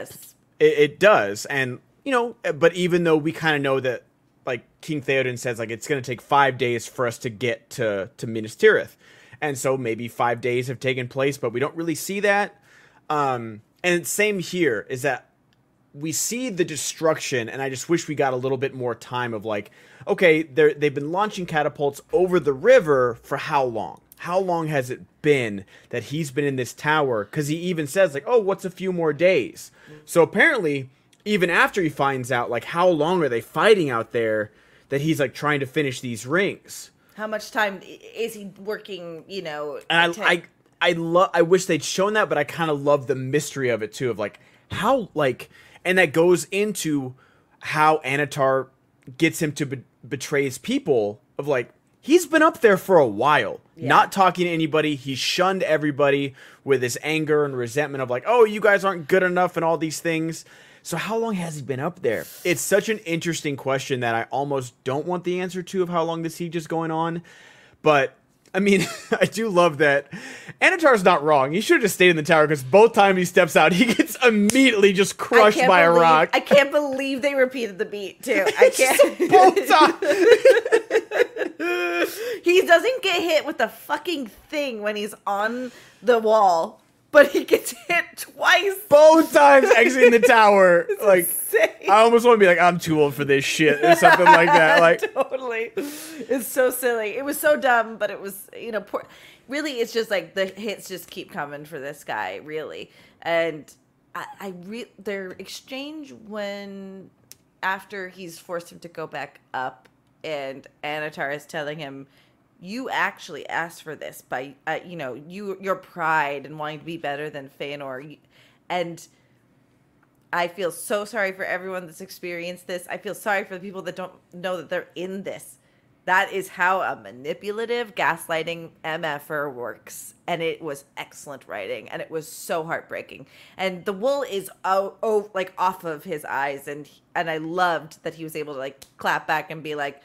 it does. And you know, but even though we kind of know that, like King Theoden says, like it's going to take 5 days for us to get to Minas Tirith, and so maybe 5 days have taken place, but we don't really see that. And same here is that we see the destruction, and I just wish we got a little bit more time of like, okay, they've been launching catapults over the river for how long? How long has it been that he's been in this tower? Because he even says like, oh, what's a few more days? So apparently, even after he finds out like how long are they fighting out there, that he's like trying to finish these rings. How much time is he working? You know, and I wish they'd shown that, but I kind of love the mystery of it too, of like how like. And that goes into how Anatar gets him to betray his people, of like, he's been up there for a while, not talking to anybody. He's shunned everybody with his anger and resentment of like, oh, you guys aren't good enough and all these things. So how long has he been up there? It's such an interesting question that I almost don't want the answer to, of how long the siege is going on. But I mean, I do love that Anatar's not wrong. He should have just stayed in the tower, because both times he steps out, he gets immediately just crushed by a rock. I can't believe they repeated the beat, too. I can't. Both times. He doesn't get hit with the fucking thing when he's on the wall. but he gets hit twice. Both times exiting the tower. Like, insane. I almost want to be like, I'm too old for this shit or something like that. Like, totally. It's so silly. It was so dumb, but it was, poor. Really, it's just like the hits just keep coming for this guy, really. And their exchange when, after he's forced him to go back up and Anatar is telling him, you actually asked for this by, your pride and wanting to be better than Feanor. And I feel so sorry for everyone that's experienced this. I feel sorry for the people that don't know that they're in this. That is how a manipulative, gaslighting MFer works. And it was excellent writing. And it was so heartbreaking. And the wool is off of his eyes. And I loved that he was able to like clap back and be like,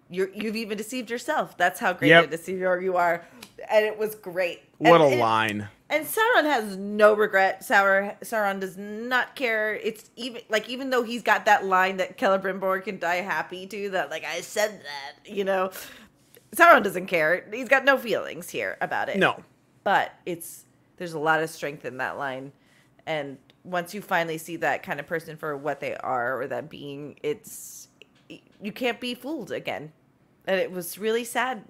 You've even deceived yourself. That's how great a deceiver you are. And it was great. What a line. And Sauron has no regret. Sauron does not care. It's even though he's got that line that Celebrimbor can die happy to, that like, I said that, Sauron doesn't care. He's got no feelings here about it. No. But there's a lot of strength in that line. And once you finally see that kind of person for what they are, or that being, you can't be fooled again. And it was really sad.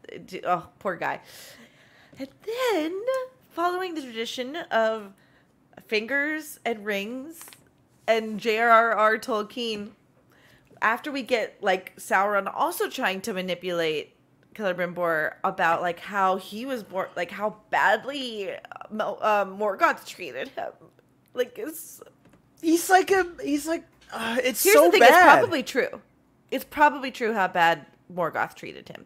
Oh, poor guy. And then, following the tradition of fingers and rings and J.R.R. Tolkien, after we get like Sauron also trying to manipulate Celebrimbor about like how he was born, like how badly Morgoth treated him. Like it's He's so bad. Here's the thing, it's probably true. It's probably true how bad Morgoth treated him.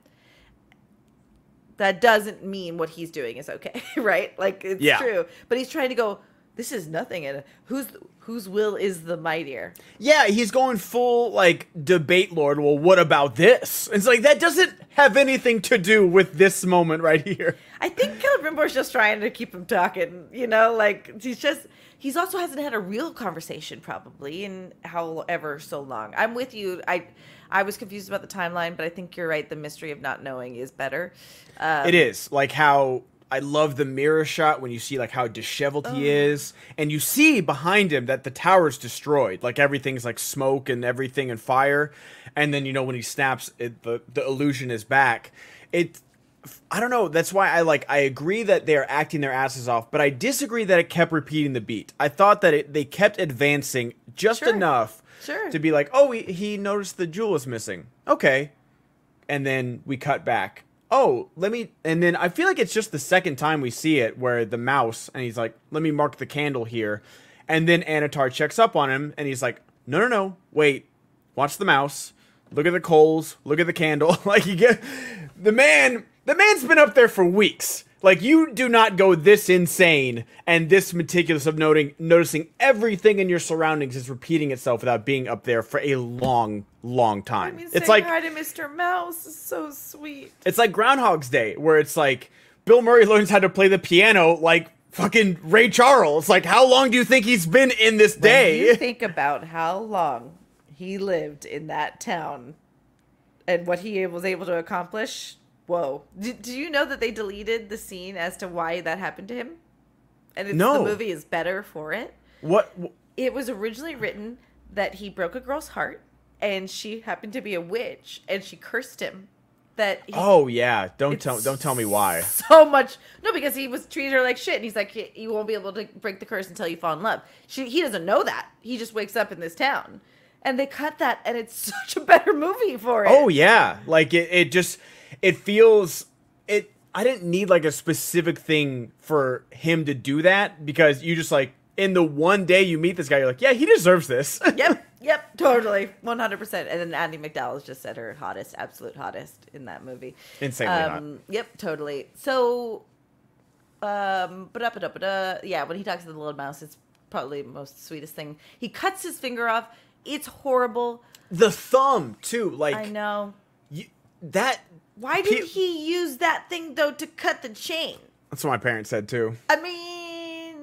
That doesn't mean what he's doing is okay, right? Like, it's true. But he's trying to go, this is nothing. And whose will is the mightier? Yeah, he's going full, like, debate lord. Well, what about this? It's like, that doesn't have anything to do with this moment right here. I think Celebrimbor's just trying to keep him talking, like, he's also hasn't had a real conversation probably in however so long. I'm with you. I was confused about the timeline, but I think you're right. The mystery of not knowing is better. It is. Like how I love the mirror shot when you see like how disheveled he is. And you see behind him that the tower's destroyed. Like everything's like smoke and everything and fire. And then, when he snaps, the illusion is back. I don't know. That's why I agree that they're acting their asses off, but I disagree that it kept repeating the beat. I thought that they kept advancing just enough to be like, oh, he noticed the jewel is missing. Okay. And then we cut back. And then I feel like it's just the second time we see it where the mouse, and he's like, let me mark the candle here. And then Anatar checks up on him and he's like, no, wait, watch the mouse. Look at the coals. Look at the candle. Like the man's been up there for weeks. Like, you do not go this insane and this meticulous of noticing everything in your surroundings is repeating itself without being up there for a long, long time. It's like, hi to Mr. Mouse is so sweet. It's like Groundhog's Day, where it's like Bill Murray learns how to play the piano like fucking Ray Charles. Like, how long do you think he's been in this day? When you think about how long he lived in that town and what he was able to accomplish. Whoa. Do you know that they deleted the scene as to why that happened to him? And the movie is better for it. What? It was originally written that he broke a girl's heart, and she happened to be a witch, and she cursed him. Don't tell me why. So much. No, because he was treated her like shit, and he's like, you won't be able to break the curse until you fall in love. He doesn't know that. He just wakes up in this town. And they cut that, and it's such a better movie for it. Oh, yeah. Like, it feels... I didn't need, like, a specific thing for him to do that, because you just, like, in the one day you meet this guy, you're like, yeah, he deserves this. Yep, totally. 100%. And then Andy McDowell has just said her absolute hottest in that movie. Insanely hot. Yep, totally. So, yeah, when he talks to the little mouse, it's probably the most sweetest thing. He cuts his finger off. It's horrible. The thumb, too. Like, I know. Why did he use that thing, though, to cut the chain? That's what my parents said, too. I mean...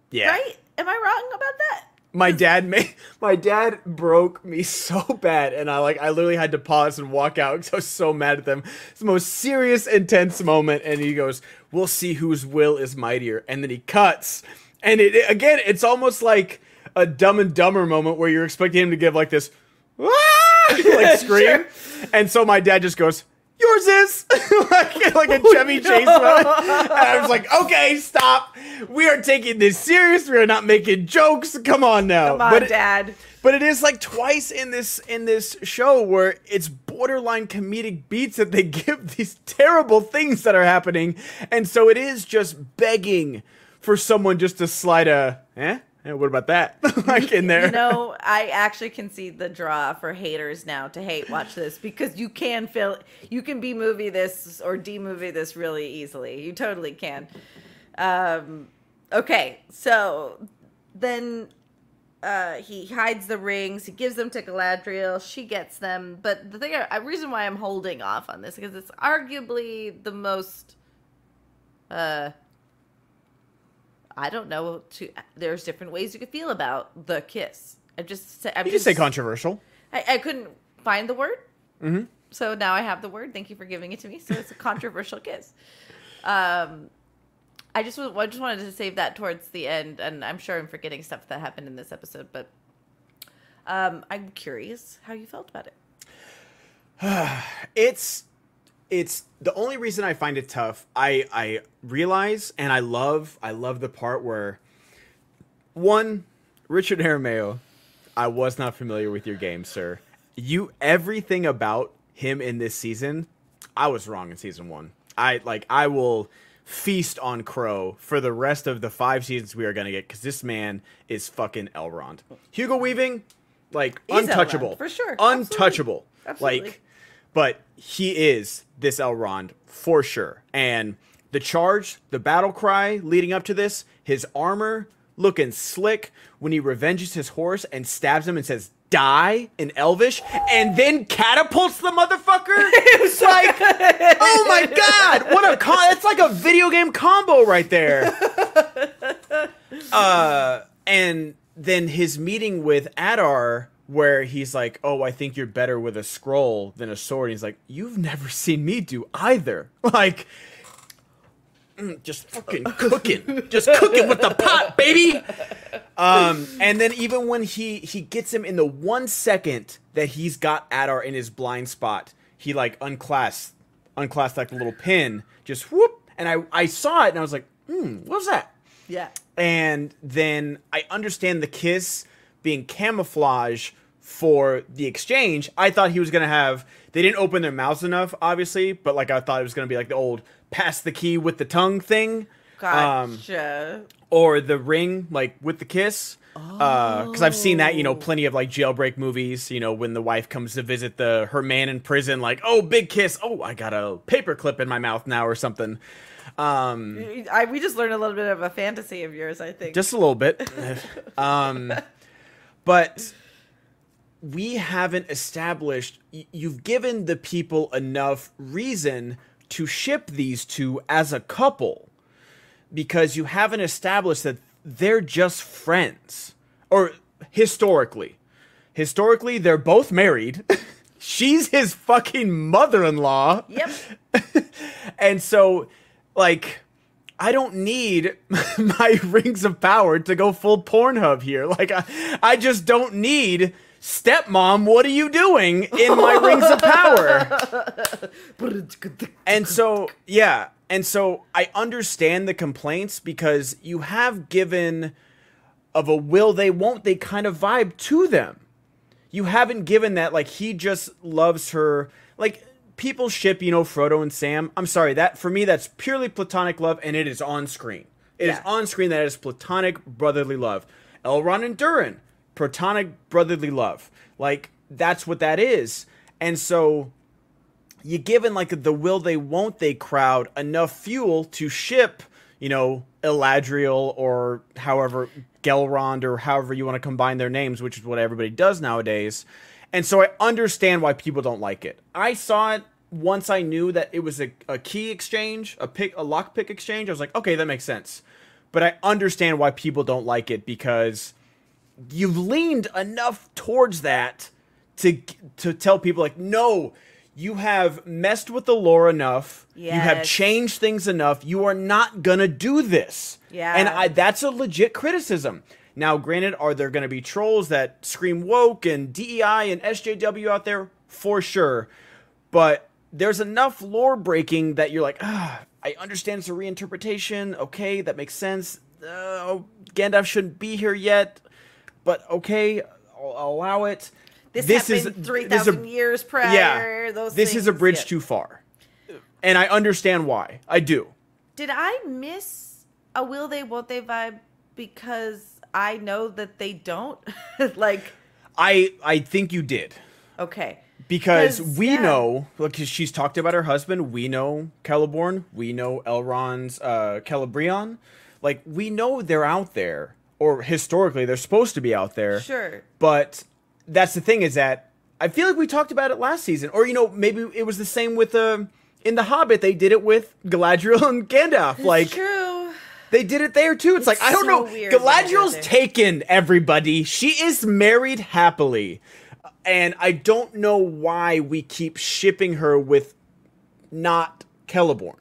Yeah. Right? Am I wrong about that? My dad broke me so bad, and I literally had to pause and walk out because I was so mad at them. It's the most serious, intense moment, and he goes, "We'll see whose will is mightier," and then he cuts, and it's almost like a Dumb and Dumber moment where you're expecting him to give like this, like scream, and so my dad just goes, "Yours is," like a Chevy Chase moment. And I was like, okay, stop. We are taking this serious. We are not making jokes. Come on now. Come on, Dad. But it is like twice in this show where it's borderline comedic beats that they give these terrible things that are happening. And so it is just begging for someone just to slide a, what about that? like in there. You know, I actually can see the draw for haters now to hate watch this because you can B movie this or D movie this really easily. You totally can. Okay, so then he hides the rings. He gives them to Galadriel. She gets them. But the reason why I'm holding off on this is because it's arguably the most I don't know. There's different ways you could feel about the kiss. You can say controversial. I couldn't find the word. Mm-hmm. So now I have the word. Thank you for giving it to me. So it's a controversial kiss. I just wanted to save that towards the end, and I'm sure I'm forgetting stuff that happened in this episode, but I'm curious how you felt about it. It's the only reason I find it tough. I realize and I love the part where Richard Arameo, I was not familiar with your game, sir. Everything about him in this season, I was wrong in season 1. I will feast on Crow for the rest of the 5 seasons we are gonna get because this man is fucking Elrond. Hugo Weaving, he's untouchable Elrond, for sure, untouchable. Absolutely. But he is this Elrond for sure. And the charge, the battle cry leading up to this, his armor looking slick when he revenges his horse and stabs him and says, "Die" in Elvish, and then catapults the motherfucker. It was like, oh my god, it's like a video game combo right there. And then his meeting with Adar, where he's like, "Oh, I think you're better with a scroll than a sword." And he's like, "You've never seen me do either." Just fucking cooking. Just cooking with the pot, baby. And then even when he gets him in the 1 second that he's got Adar in his blind spot, he unclasped like a little pin, just whoop. And I saw it and I was like, what was that? Yeah. And then I understand the kiss being camouflage for the exchange. I thought he was going to have, they didn't open their mouths enough, obviously, but I thought it was going to be like the old pass the key with the tongue thing. Gotcha. Or the ring, with the kiss. Because I've seen that, plenty of jailbreak movies, when the wife comes to visit her man in prison, oh, big kiss. Oh, I got a paperclip in my mouth now or something. We just learned a little bit of a fantasy of yours, I think. Just a little bit. But we haven't established, you've given the people enough reason to ship these two as a couple because you haven't established that they're just friends. Or historically, they're both married. She's his fucking mother-in-law. Yep. And so, I don't need my rings of power to go full Pornhub here. I just don't need stepmom, what are you doing in my rings of power? And so, yeah. And so I understand the complaints because you have given of a will they won't they kind of vibe to them. You haven't given that he just loves her. People ship, Frodo and Sam. I'm sorry, that for me that's purely platonic love and it is on screen. It is on screen that is platonic brotherly love. Elrond and Durin, platonic brotherly love. That's what that is. And so you given the will they won't they crowd enough fuel to ship, Eladriel or however Gelrond or however you want to combine their names, which is what everybody does nowadays. And so I understand why people don't like it. I saw it once I knew that it was a key exchange, a lockpick exchange. I was like, okay, that makes sense. But I understand why people don't like it because you've leaned enough towards that to tell people like, no, you have messed with the lore enough. Yes. You have changed things enough. You are not gonna do this. Yeah. And that's a legit criticism. Now, granted, are there gonna be trolls that scream woke and DEI and SJW out there? For sure. But there's enough lore breaking that you're like, I understand it's a reinterpretation. Okay, that makes sense. Gandalf shouldn't be here yet. But okay, I'll allow it. This happened 3,000 years prior. Yeah, this is a bridge too far. And I understand why. I do. Did I miss a will they, won't they vibe because I know that they don't? Like, I think you did. Okay. Because we know, because she's talked about her husband. We know Celeborn. We know Elrond's Celebrimbor. Like, we know they're out there. Or historically, they're supposed to be out there. Sure. But that's the thing, is that I feel like we talked about it last season. Or, maybe it was the same with in The Hobbit. They did it with Galadriel and Gandalf. It's true. They did it there too. It's like, I don't know. Galadriel's taken, everybody. She is married happily. And I don't know why we keep shipping her with not Celeborn.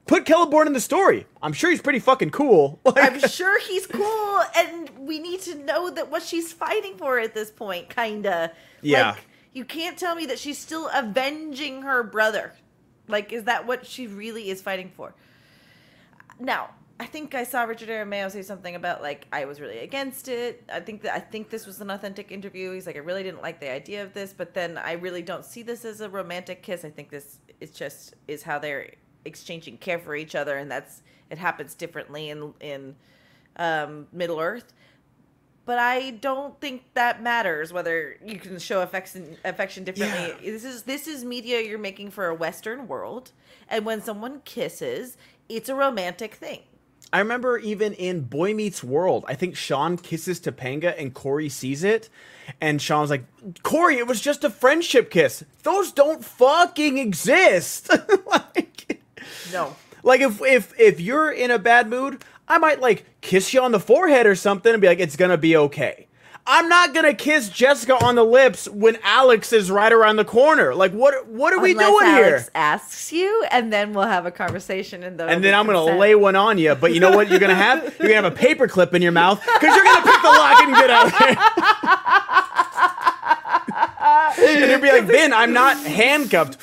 Put Celeborn in the story. I'm sure he's pretty fucking cool. I'm sure he's cool, and we need to know that what she's fighting for at this point, kinda. Yeah. Like, you can't tell me that she's still avenging her brother. Like, is that what she really is fighting for? Now, I think I saw Richard Aramayo say something about, like, I was really against it. I think this was an authentic interview. He's like, I really didn't like the idea of this, but then I really don't see this as a romantic kiss. I think this is how they're exchanging care for each other, and it happens differently in Middle Earth. But I don't think that matters whether you can show affection differently. Yeah. This is media you're making for a Western world, and when someone kisses, it's a romantic thing. I remember even in Boy Meets World, I think Sean kisses Topanga and Corey sees it. And Sean's like, Corey, it was just a friendship kiss. Those don't fucking exist. No. Like, if you're in a bad mood, I might, like, kiss you on the forehead or something and be like, it's gonna be okay. I'm not gonna kiss Jessica on the lips when Alex is right around the corner. Like, what are we doing here? Alex asks you, and then we'll have a conversation. And then I'm gonna lay one on you. But you know what you're gonna have? You're gonna have a paper clip in your mouth because you're gonna pick the lock and get out of there. And you'll be like, Ben, I'm not handcuffed.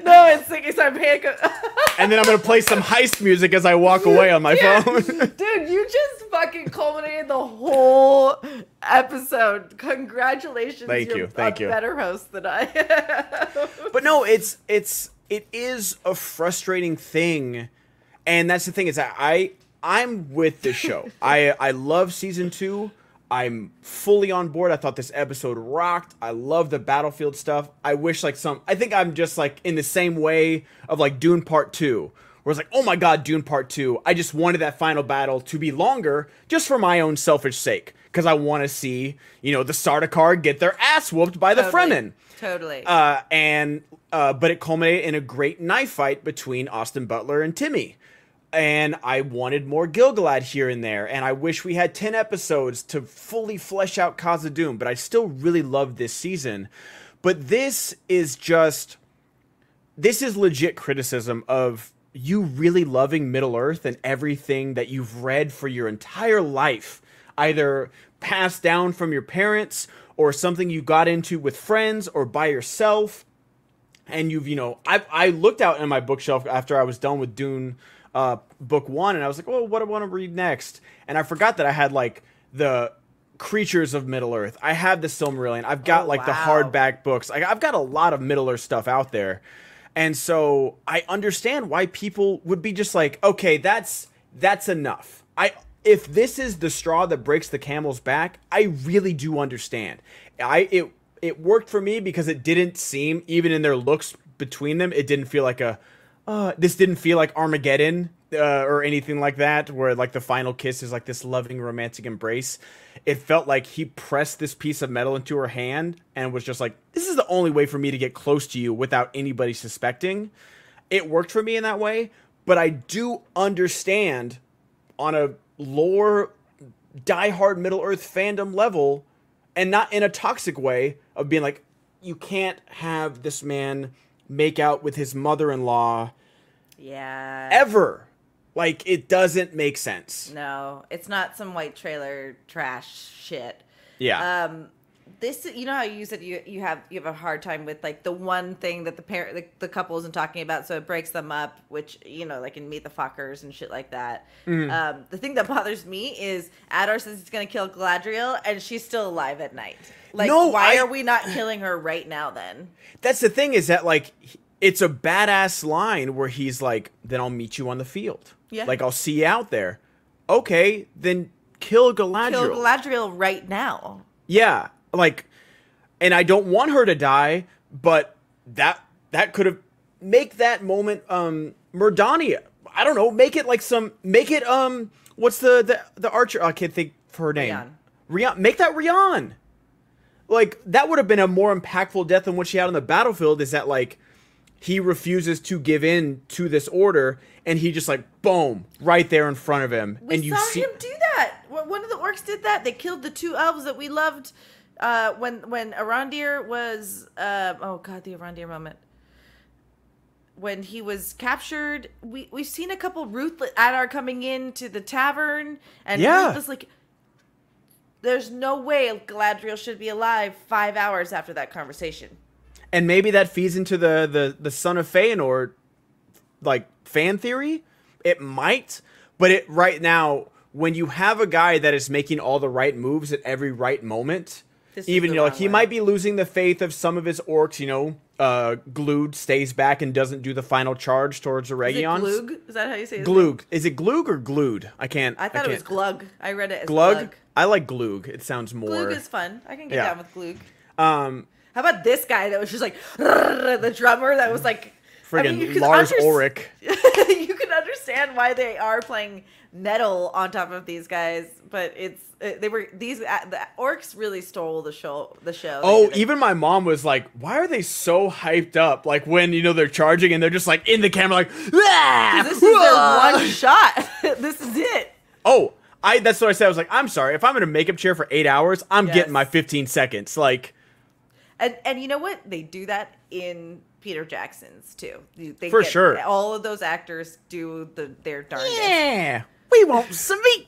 No, it's like I'm handcuffed. And then I'm gonna play some heist music as I walk away on my phone. Dude, you just fucking culminated the whole episode. Congratulations. Thank you. Thank you. Better host than I. But no, it is a frustrating thing. And that's the thing, is that I'm with this show. I love season 2. I'm fully on board. I thought this episode rocked. I love the battlefield stuff. I wish I think I'm just like in the same way of like Dune Part 2. Where it's like, oh my god, Dune Part 2. I just wanted that final battle to be longer just for my own selfish sake. Because I want to see, the Sardaukar get their ass whooped by the Fremen. Totally. But it culminated in a great knife fight between Austin Butler and Timmy. And I wanted more Gil-galad here and there. And I wish we had 10 episodes to fully flesh out Khazad-dûm. But I still really love this season. But this is legit criticism of you really loving Middle-earth and everything that you've read for your entire life. Either passed down from your parents or something you got into with friends or by yourself. And I looked out in my bookshelf after I was done with Dune book 1, and I was like, well, what do I want to read next? And I forgot that I had like the Creatures of Middle-earth. I have the Silmarillion. I've got the hardback books. I've got a lot of Middle-earth stuff out there. And so I understand why people would be just like, okay, that's enough. If this is the straw that breaks the camel's back, I really do understand. It worked for me because it didn't seem, even in their looks between them, it didn't feel like this didn't feel like Armageddon or anything like that, where like the final kiss is like this loving romantic embrace. It felt like he pressed this piece of metal into her hand and was just like, this is the only way for me to get close to you without anybody suspecting. It worked for me in that way, but I do understand on a lore diehard Middle Earth fandom level, and not in a toxic way of being like, you can't have this man make out with his mother-in-law. Yeah. Ever. Like, it doesn't make sense. No, it's not some white trailer trash shit. Yeah. This, you know how you said you have a hard time with like the one thing that the couple isn't talking about, so it breaks them up, which, you know, like in Meet the Fockers and shit like that. Mm-hmm. The thing that bothers me is Adar says he's gonna kill Galadriel, and she's still alive at night. Like, why are we not killing her right now? Then that's the thing, is that like it's a badass line where he's like, "Then I'll meet you on the field. Yeah, like I'll see you out there." Okay, then kill Galadriel. Kill Galadriel right now. Yeah. Like, and I don't want her to die, but that could have make that moment Murdania. I don't know, make it what's the archer? I can't think of her name. Rian. Make that Rian. Like, that would have been a more impactful death than what she had on the battlefield, is that like he refuses to give in to this order, and he just like boom right there in front of him. We saw him do that. One of the orcs did that. They killed the two elves that we loved. When Arondir was oh god, the Arondir moment, when he was captured, we've seen a couple ruthless Adar coming into the tavern, and ruthless, like, there's no way Galadriel should be alive 5 hours after that conversation. And maybe that feeds into the Son of Feanor like fan theory. It might, but it right now, when you have a guy that is making all the right moves at every right moment. Even, you know, like, he might be losing the faith of some of his orcs, you know, Glood stays back and doesn't do the final charge towards the Regions. Is it Glug? Is that how you say it? Glug. Is it Glug or Glood? I thought it was Glug. I read it as Glug. I like Glug. It sounds more... Glug is fun. I can get down with Glug. How about this guy that was just like, the drummer that was like... Friggin' Lars Ulrich. You can understand why they are playing metal on top of these guys, but the orcs really stole the show. Oh, even my mom was like, "Why are they so hyped up? Like, when, you know, they're charging and they're just like in the camera, like, ah, this is their one shot. This is it." Oh, that's what I said. I was like, "I'm sorry, if I'm in a makeup chair for 8 hours, I'm getting my 15 seconds." Like, and you know what? They do that in Peter Jackson's too. For sure. All of those actors do their darndest. Yeah, we want some meat.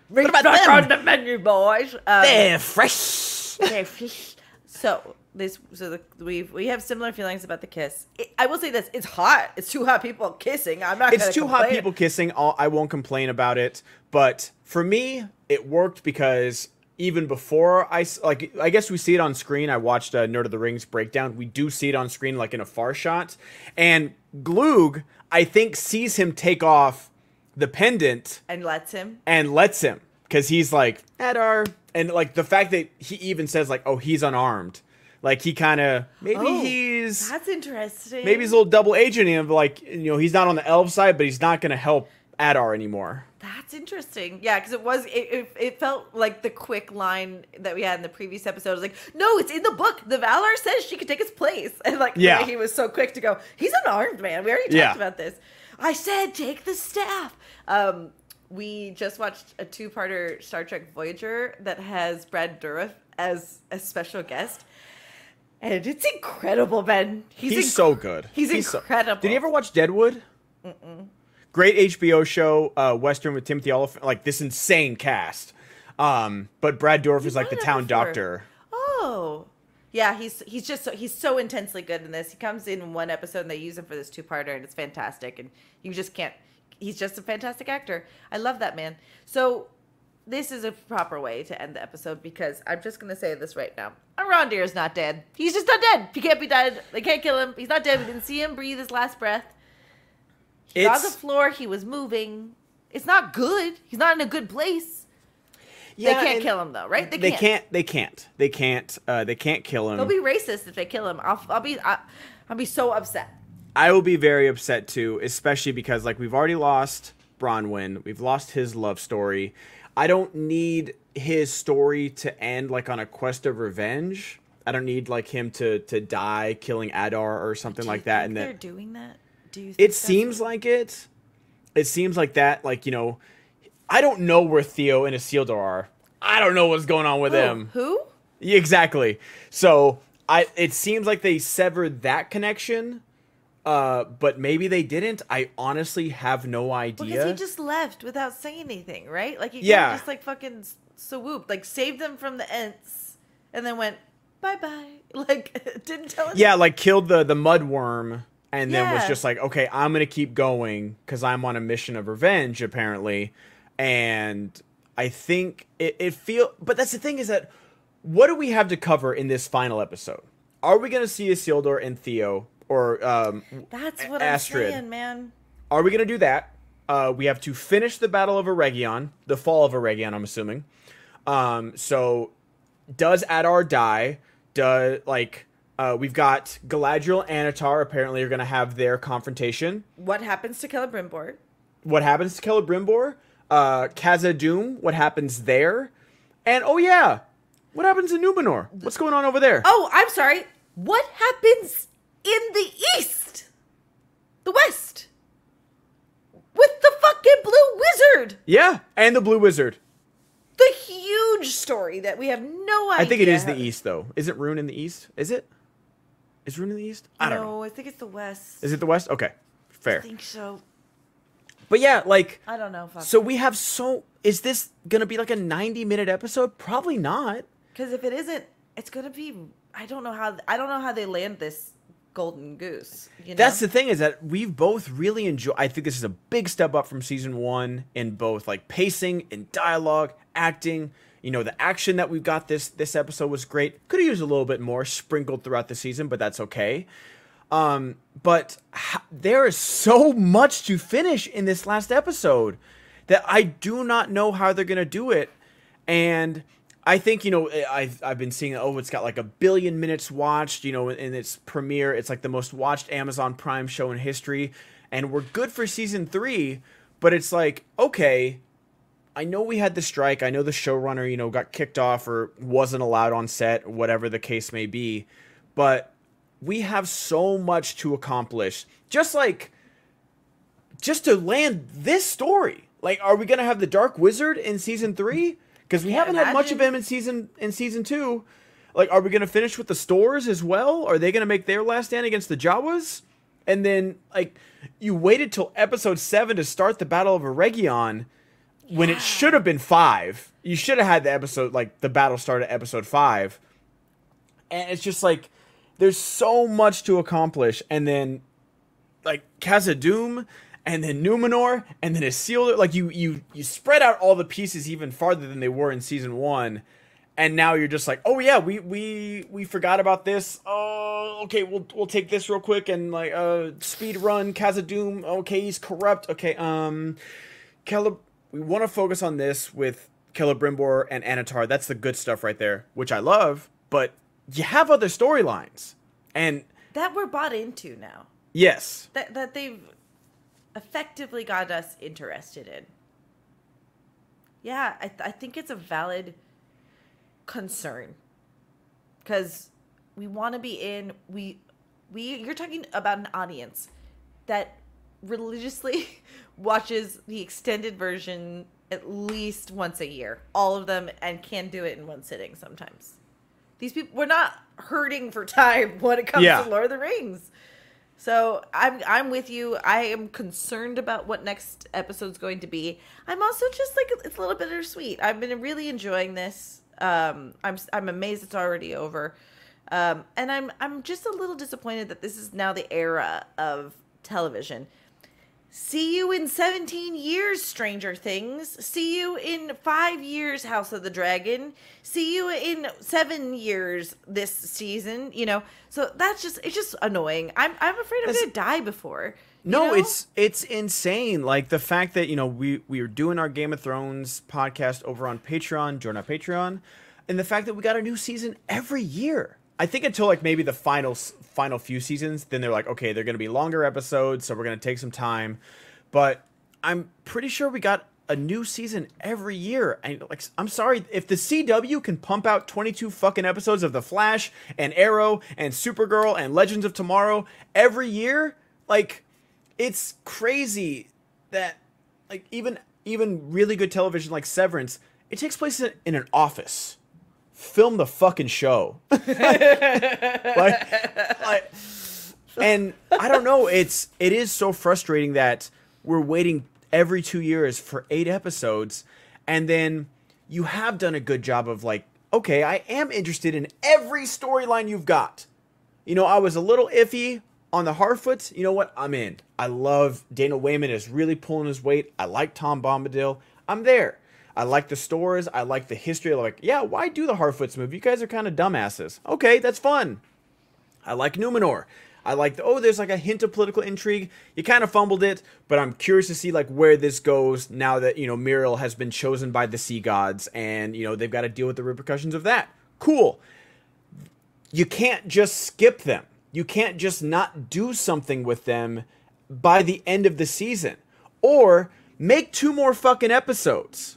Reach back on the menu, boys. They're fresh. They're fresh. So we have similar feelings about the kiss. I will say this: it's hot. It's two hot people kissing. It's two hot people kissing. I won't complain about it. But for me, it worked because even before I guess we see it on screen. I watched a Nerd of the Rings breakdown. We do see it on screen, like in a far shot. And Glug, I think, sees him take off the pendant and lets him because he's like, Adar, and like the fact that he even says like, oh, he's unarmed, like he kind of that's interesting. Maybe he's a little double agent him, like, you know, he's not on the elf side, but he's not going to help Adar anymore. That's interesting. Yeah, because it felt like the quick line that we had in the previous episode. I was like, no, it's in the book. The Valar says she could take his place. And like, the way he was so quick to go, he's unarmed, man. We already talked about this. I said, take the staff. We just watched a 2-parter Star Trek Voyager that has Brad Dourif as a special guest. And it's incredible, Ben. He's so good. He's incredible. Did you ever watch Deadwood? Mm-mm. Great HBO show, Western with Timothy Olyphant, like this insane cast. But Brad Dourif is like the town doctor. Oh, yeah, he's so intensely good in this. He comes in one episode and they use him for this 2-parter, and it's fantastic. And you just can't. He's just a fantastic actor. I love that man. So this is a proper way to end the episode, because I'm just gonna say this right now. Arondir is not dead. He's just not dead. He can't be dead. They can't kill him. He's not dead. We didn't see him breathe his last breath. He's on the floor. He was moving. It's not good. He's not in a good place. Yeah, they can't kill him though, right? They can't kill him. They'll be racist if they kill him. I'll be so upset. I will be very upset too, especially because like we've already lost Bronwyn. We've lost his love story. I don't need his story to end like on a quest of revenge. I don't need like him to die killing Adar or something like that. And they're doing that. It seems like it. It seems like that. Like, you know, I don't know where Theo and Isildur are. I don't know what's going on with them. Who? Yeah, exactly. So it seems like they severed that connection, but maybe they didn't. I honestly have no idea. Because he just left without saying anything, right? Like he just like fucking swooped, like saved them from the Ents, and then went bye. Like didn't tell us. Yeah, like killed the mud worm, and then was just like, okay, I'm gonna keep going because I'm on a mission of revenge, apparently. And I think but that's the thing is that what do we have to cover in this final episode? Are we gonna see Isildur and Theo or that's what Astrid? I'm saying, man. Are we gonna do that? We have to finish the Battle of Eregion, the fall of Eregion, I'm assuming. So does Adar die? We've got Galadriel and Annatar apparently are gonna have their confrontation. What happens to Celebrimbor? What happens to Celebrimbor? Khazad-dûm, what happens there? And oh yeah, what happens in Numenor? What's going on over there? Oh, I'm sorry. What happens in the east? The west? With the fucking blue wizard. Yeah, and the blue wizard. The huge story that we have no idea. I think it is the east though. Is it Rune in the east? Is it? Is Rune in the east? I don't know. No, I think it's the west. Is it the west? Okay. Fair. I think so. But yeah, like I don't know. So we have is this going to be like a 90-minute episode? Probably not. Cuz if it isn't, it's going to be I don't know how they land this golden goose, you know? That's the thing is that we've both really enjoyed. I think this is a big step up from season 1 in both like pacing and dialogue, acting. You know, the action that we've got this episode was great. Could have used a little bit more sprinkled throughout the season, but that's okay. But there is so much to finish in this last episode that I do not know how they're going to do it. And I think, you know, I've been seeing, it's got like 1 billion minutes watched, you know, in its premiere. It's like the most watched Amazon Prime show in history. And we're good for season 3, but it's like, okay, I know we had the strike. I know the showrunner, you know, got kicked off or wasn't allowed on set, whatever the case may be. But we have so much to accomplish. Just to land this story. Like, are we going to have the Dark Wizard in season 3? Because we haven't had much of him in season 2. Like, are we going to finish with the Stores as well? Are they going to make their last stand against the Jawas? And then, like, you waited till episode 7 to start the Battle of Eregion when it should have been 5. You should have had the episode, like, the battle start at episode 5. And it's just like, there's so much to accomplish. And then, like, Khazad-dûm, and then Numenor, and then Isildur. Like, you spread out all the pieces even farther than they were in season 1. And now you're just like, oh yeah, we forgot about this. Oh, okay, we'll take this real quick and like speed run Khazad-dûm. Okay, he's corrupt. Okay, we want to focus on this with Celebrimbor and Annatar. That's the good stuff right there, which I love. But you have other storylines, and that we're bought into now. Yes, that they've effectively got us interested in. Yeah, I think it's a valid concern because we want to be in. You're talking about an audience that religiously watches the extended version at least once a year, all of them, and can do it in one sitting sometimes. These people, we're not hurting for time when it comes to Lord of the Rings. So I'm with you. I am concerned about what next episode's going to be. I'm also just like, it's a little bittersweet. I've been really enjoying this. I'm amazed it's already over. And I'm just a little disappointed that this is now the era of television. See you in 17 years, Stranger Things. See you in 5 years, House of the Dragon. See you in 7 years this season, you know. So it's just annoying. I'm afraid I'm going to die before. No, you know? it's insane. Like the fact that, you know, we are doing our Game of Thrones podcast over on Patreon, join our Patreon, and the fact that we got a new season every year. I think until like maybe the final few seasons, then they're like, okay, they're going to be longer episodes, so we're going to take some time. But I'm pretty sure we got a new season every year. And like, I'm sorry, if the CW can pump out 22 fucking episodes of The Flash and Arrow and Supergirl and Legends of Tomorrow every year, like, it's crazy that like even even really good television like Severance, it takes place in an office. Film the fucking show. And I don't know, it is so frustrating that we're waiting every 2 years for 8 episodes, and then you have done a good job of like, okay, I am interested in every storyline you've got. You know, I was a little iffy on the Harfoots. You know what? I'm in. I love Daniel Wayman is really pulling his weight. I like Tom Bombadil. I'm there. I like the stores. I like the history. Like, yeah, why do the Harfoots move? You guys are kind of dumbasses. Okay, that's fun. I like Numenor. I like there's like a hint of political intrigue. You kind of fumbled it, but I'm curious to see like where this goes now that, you know, Muriel has been chosen by the sea gods and, you know, they've got to deal with the repercussions of that. Cool. You can't just skip them. You can't just not do something with them by the end of the season. Or make 2 more fucking episodes.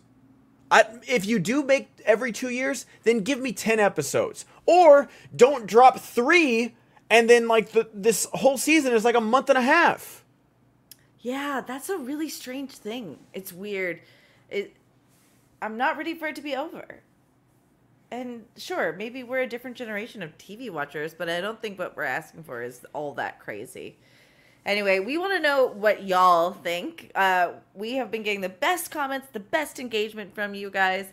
If you do make every 2 years, then give me 10 episodes. Or don't drop 3 and then like this whole season is like a month and a half. Yeah, that's a really strange thing. It's weird. I'm not ready for it to be over. And sure, maybe we're a different generation of TV watchers, but I don't think what we're asking for is all that crazy. Anyway, we want to know what y'all think. We have been getting the best comments, the best engagement from you guys.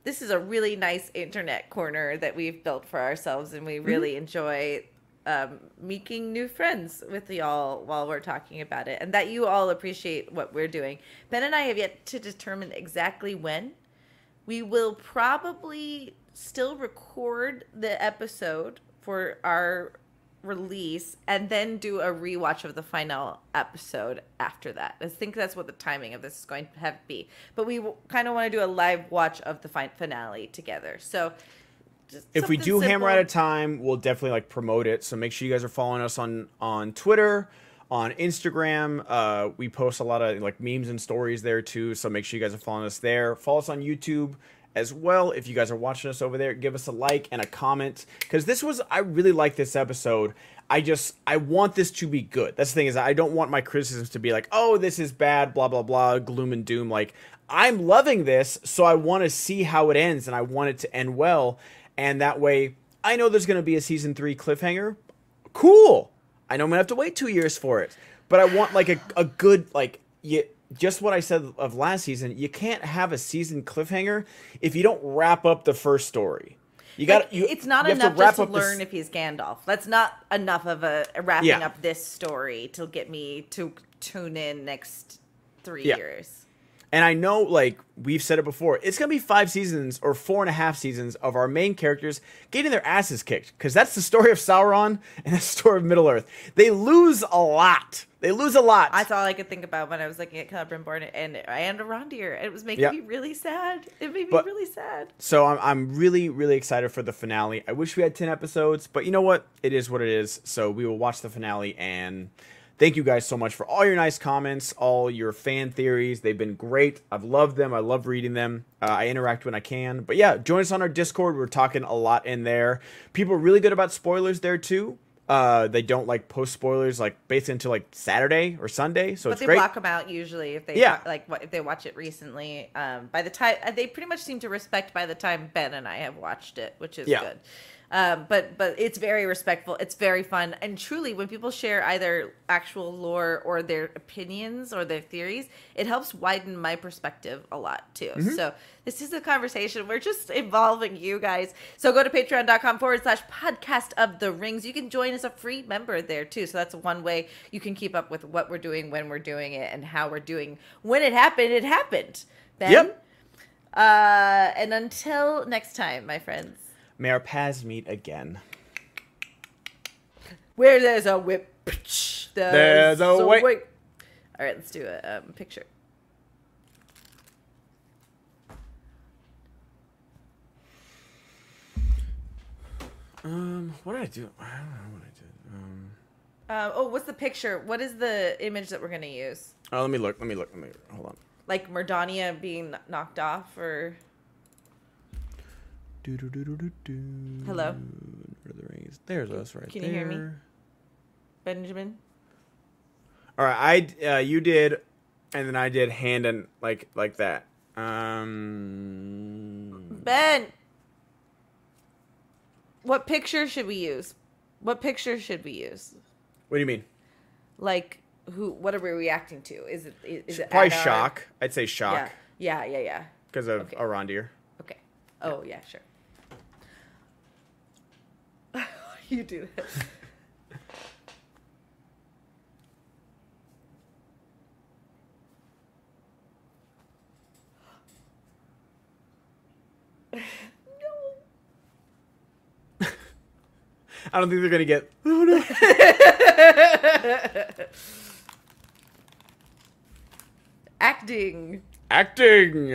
This is a really nice internet corner that we've built for ourselves, and we really enjoy making new friends with y'all while we're talking about it, and that you all appreciate what we're doing. Ben and I have yet to determine exactly when. We will probably still record the episode for our release and then do a rewatch of the final episode after that. I think that's what the timing of this is going to be. But we kind of want to do a live watch of the finale together. So if we do hammer out a time, we'll definitely like promote it. So make sure you guys are following us on Twitter, on Instagram. We post a lot of like memes and stories there too. So make sure you guys are following us there. Follow us on YouTube as well. If you guys are watching us over there, give us a like and a comment, because I really like this episode. I want this to be good. That's the thing, is I don't want my criticisms to be like, oh, this is bad, blah, blah, blah, gloom and doom. Like, I'm loving this, so I want to see how it ends, and I want it to end well. And that way, I know there's going to be a season 3 cliffhanger. Cool. I know I'm going to have to wait 2 years for it. But I want like a good, like, just what I said of last season, you can't have a season cliffhanger if you don't wrap up the first story. It's not enough just to learn if he's Gandalf. That's not enough of a wrapping up this story to get me to tune in next 3 years. And I know, like, we've said it before, it's going to be 5 seasons or 4.5 seasons of our main characters getting their asses kicked. Because that's the story of Sauron and the story of Middle-earth. They lose a lot. That's all I could think about when I was looking at Celebrimbor and Arondir. It was making me really sad. It made me really sad. So I'm really, really excited for the finale. I wish we had 10 episodes, but you know what? It is what it is. So we will watch the finale, and thank you guys so much for all your nice comments, all your fan theories. They've been great. I've loved them. I love reading them. I interact when I can. But yeah, join us on our Discord. We're talking a lot in there. People are really good about spoilers there too. They don't like post spoilers like basically until like Saturday or Sunday. So it's great. But they block them out usually if they if they watch it recently. By the time they pretty much seem to respect by the time Ben and I have watched it, which is good. But it's very respectful. It's very fun. And truly, when people share either actual lore or their opinions or their theories, it helps widen my perspective a lot too. So this is a conversation. We're just involving you guys. So go to patreon.com/podcast of the rings. You can join as a free member there too. So that's one way you can keep up with what we're doing, when we're doing it, and how we're doing. When it happened. Ben? Yep. And until next time, my friends. May our paths meet again. Where there's a whip, there's a way. All right, let's do a picture. What did I do? I don't know what I did. What's the picture? What is the image that we're gonna use? Oh, let me look. Hold on. Like Mordania being knocked off, or. Hello. There's us right there. Can you hear me, Benjamin? All right, you did And then I did hand and like that. Ben, what picture should we use? What picture should we use? What do you mean? Like, what are we reacting to? Is it probably Adar? shock? I'd say shock. Yeah. Because of Arondir. Okay. Oh, yeah, sure. You do it. I don't think they're gonna get. Oh no! Acting. Acting.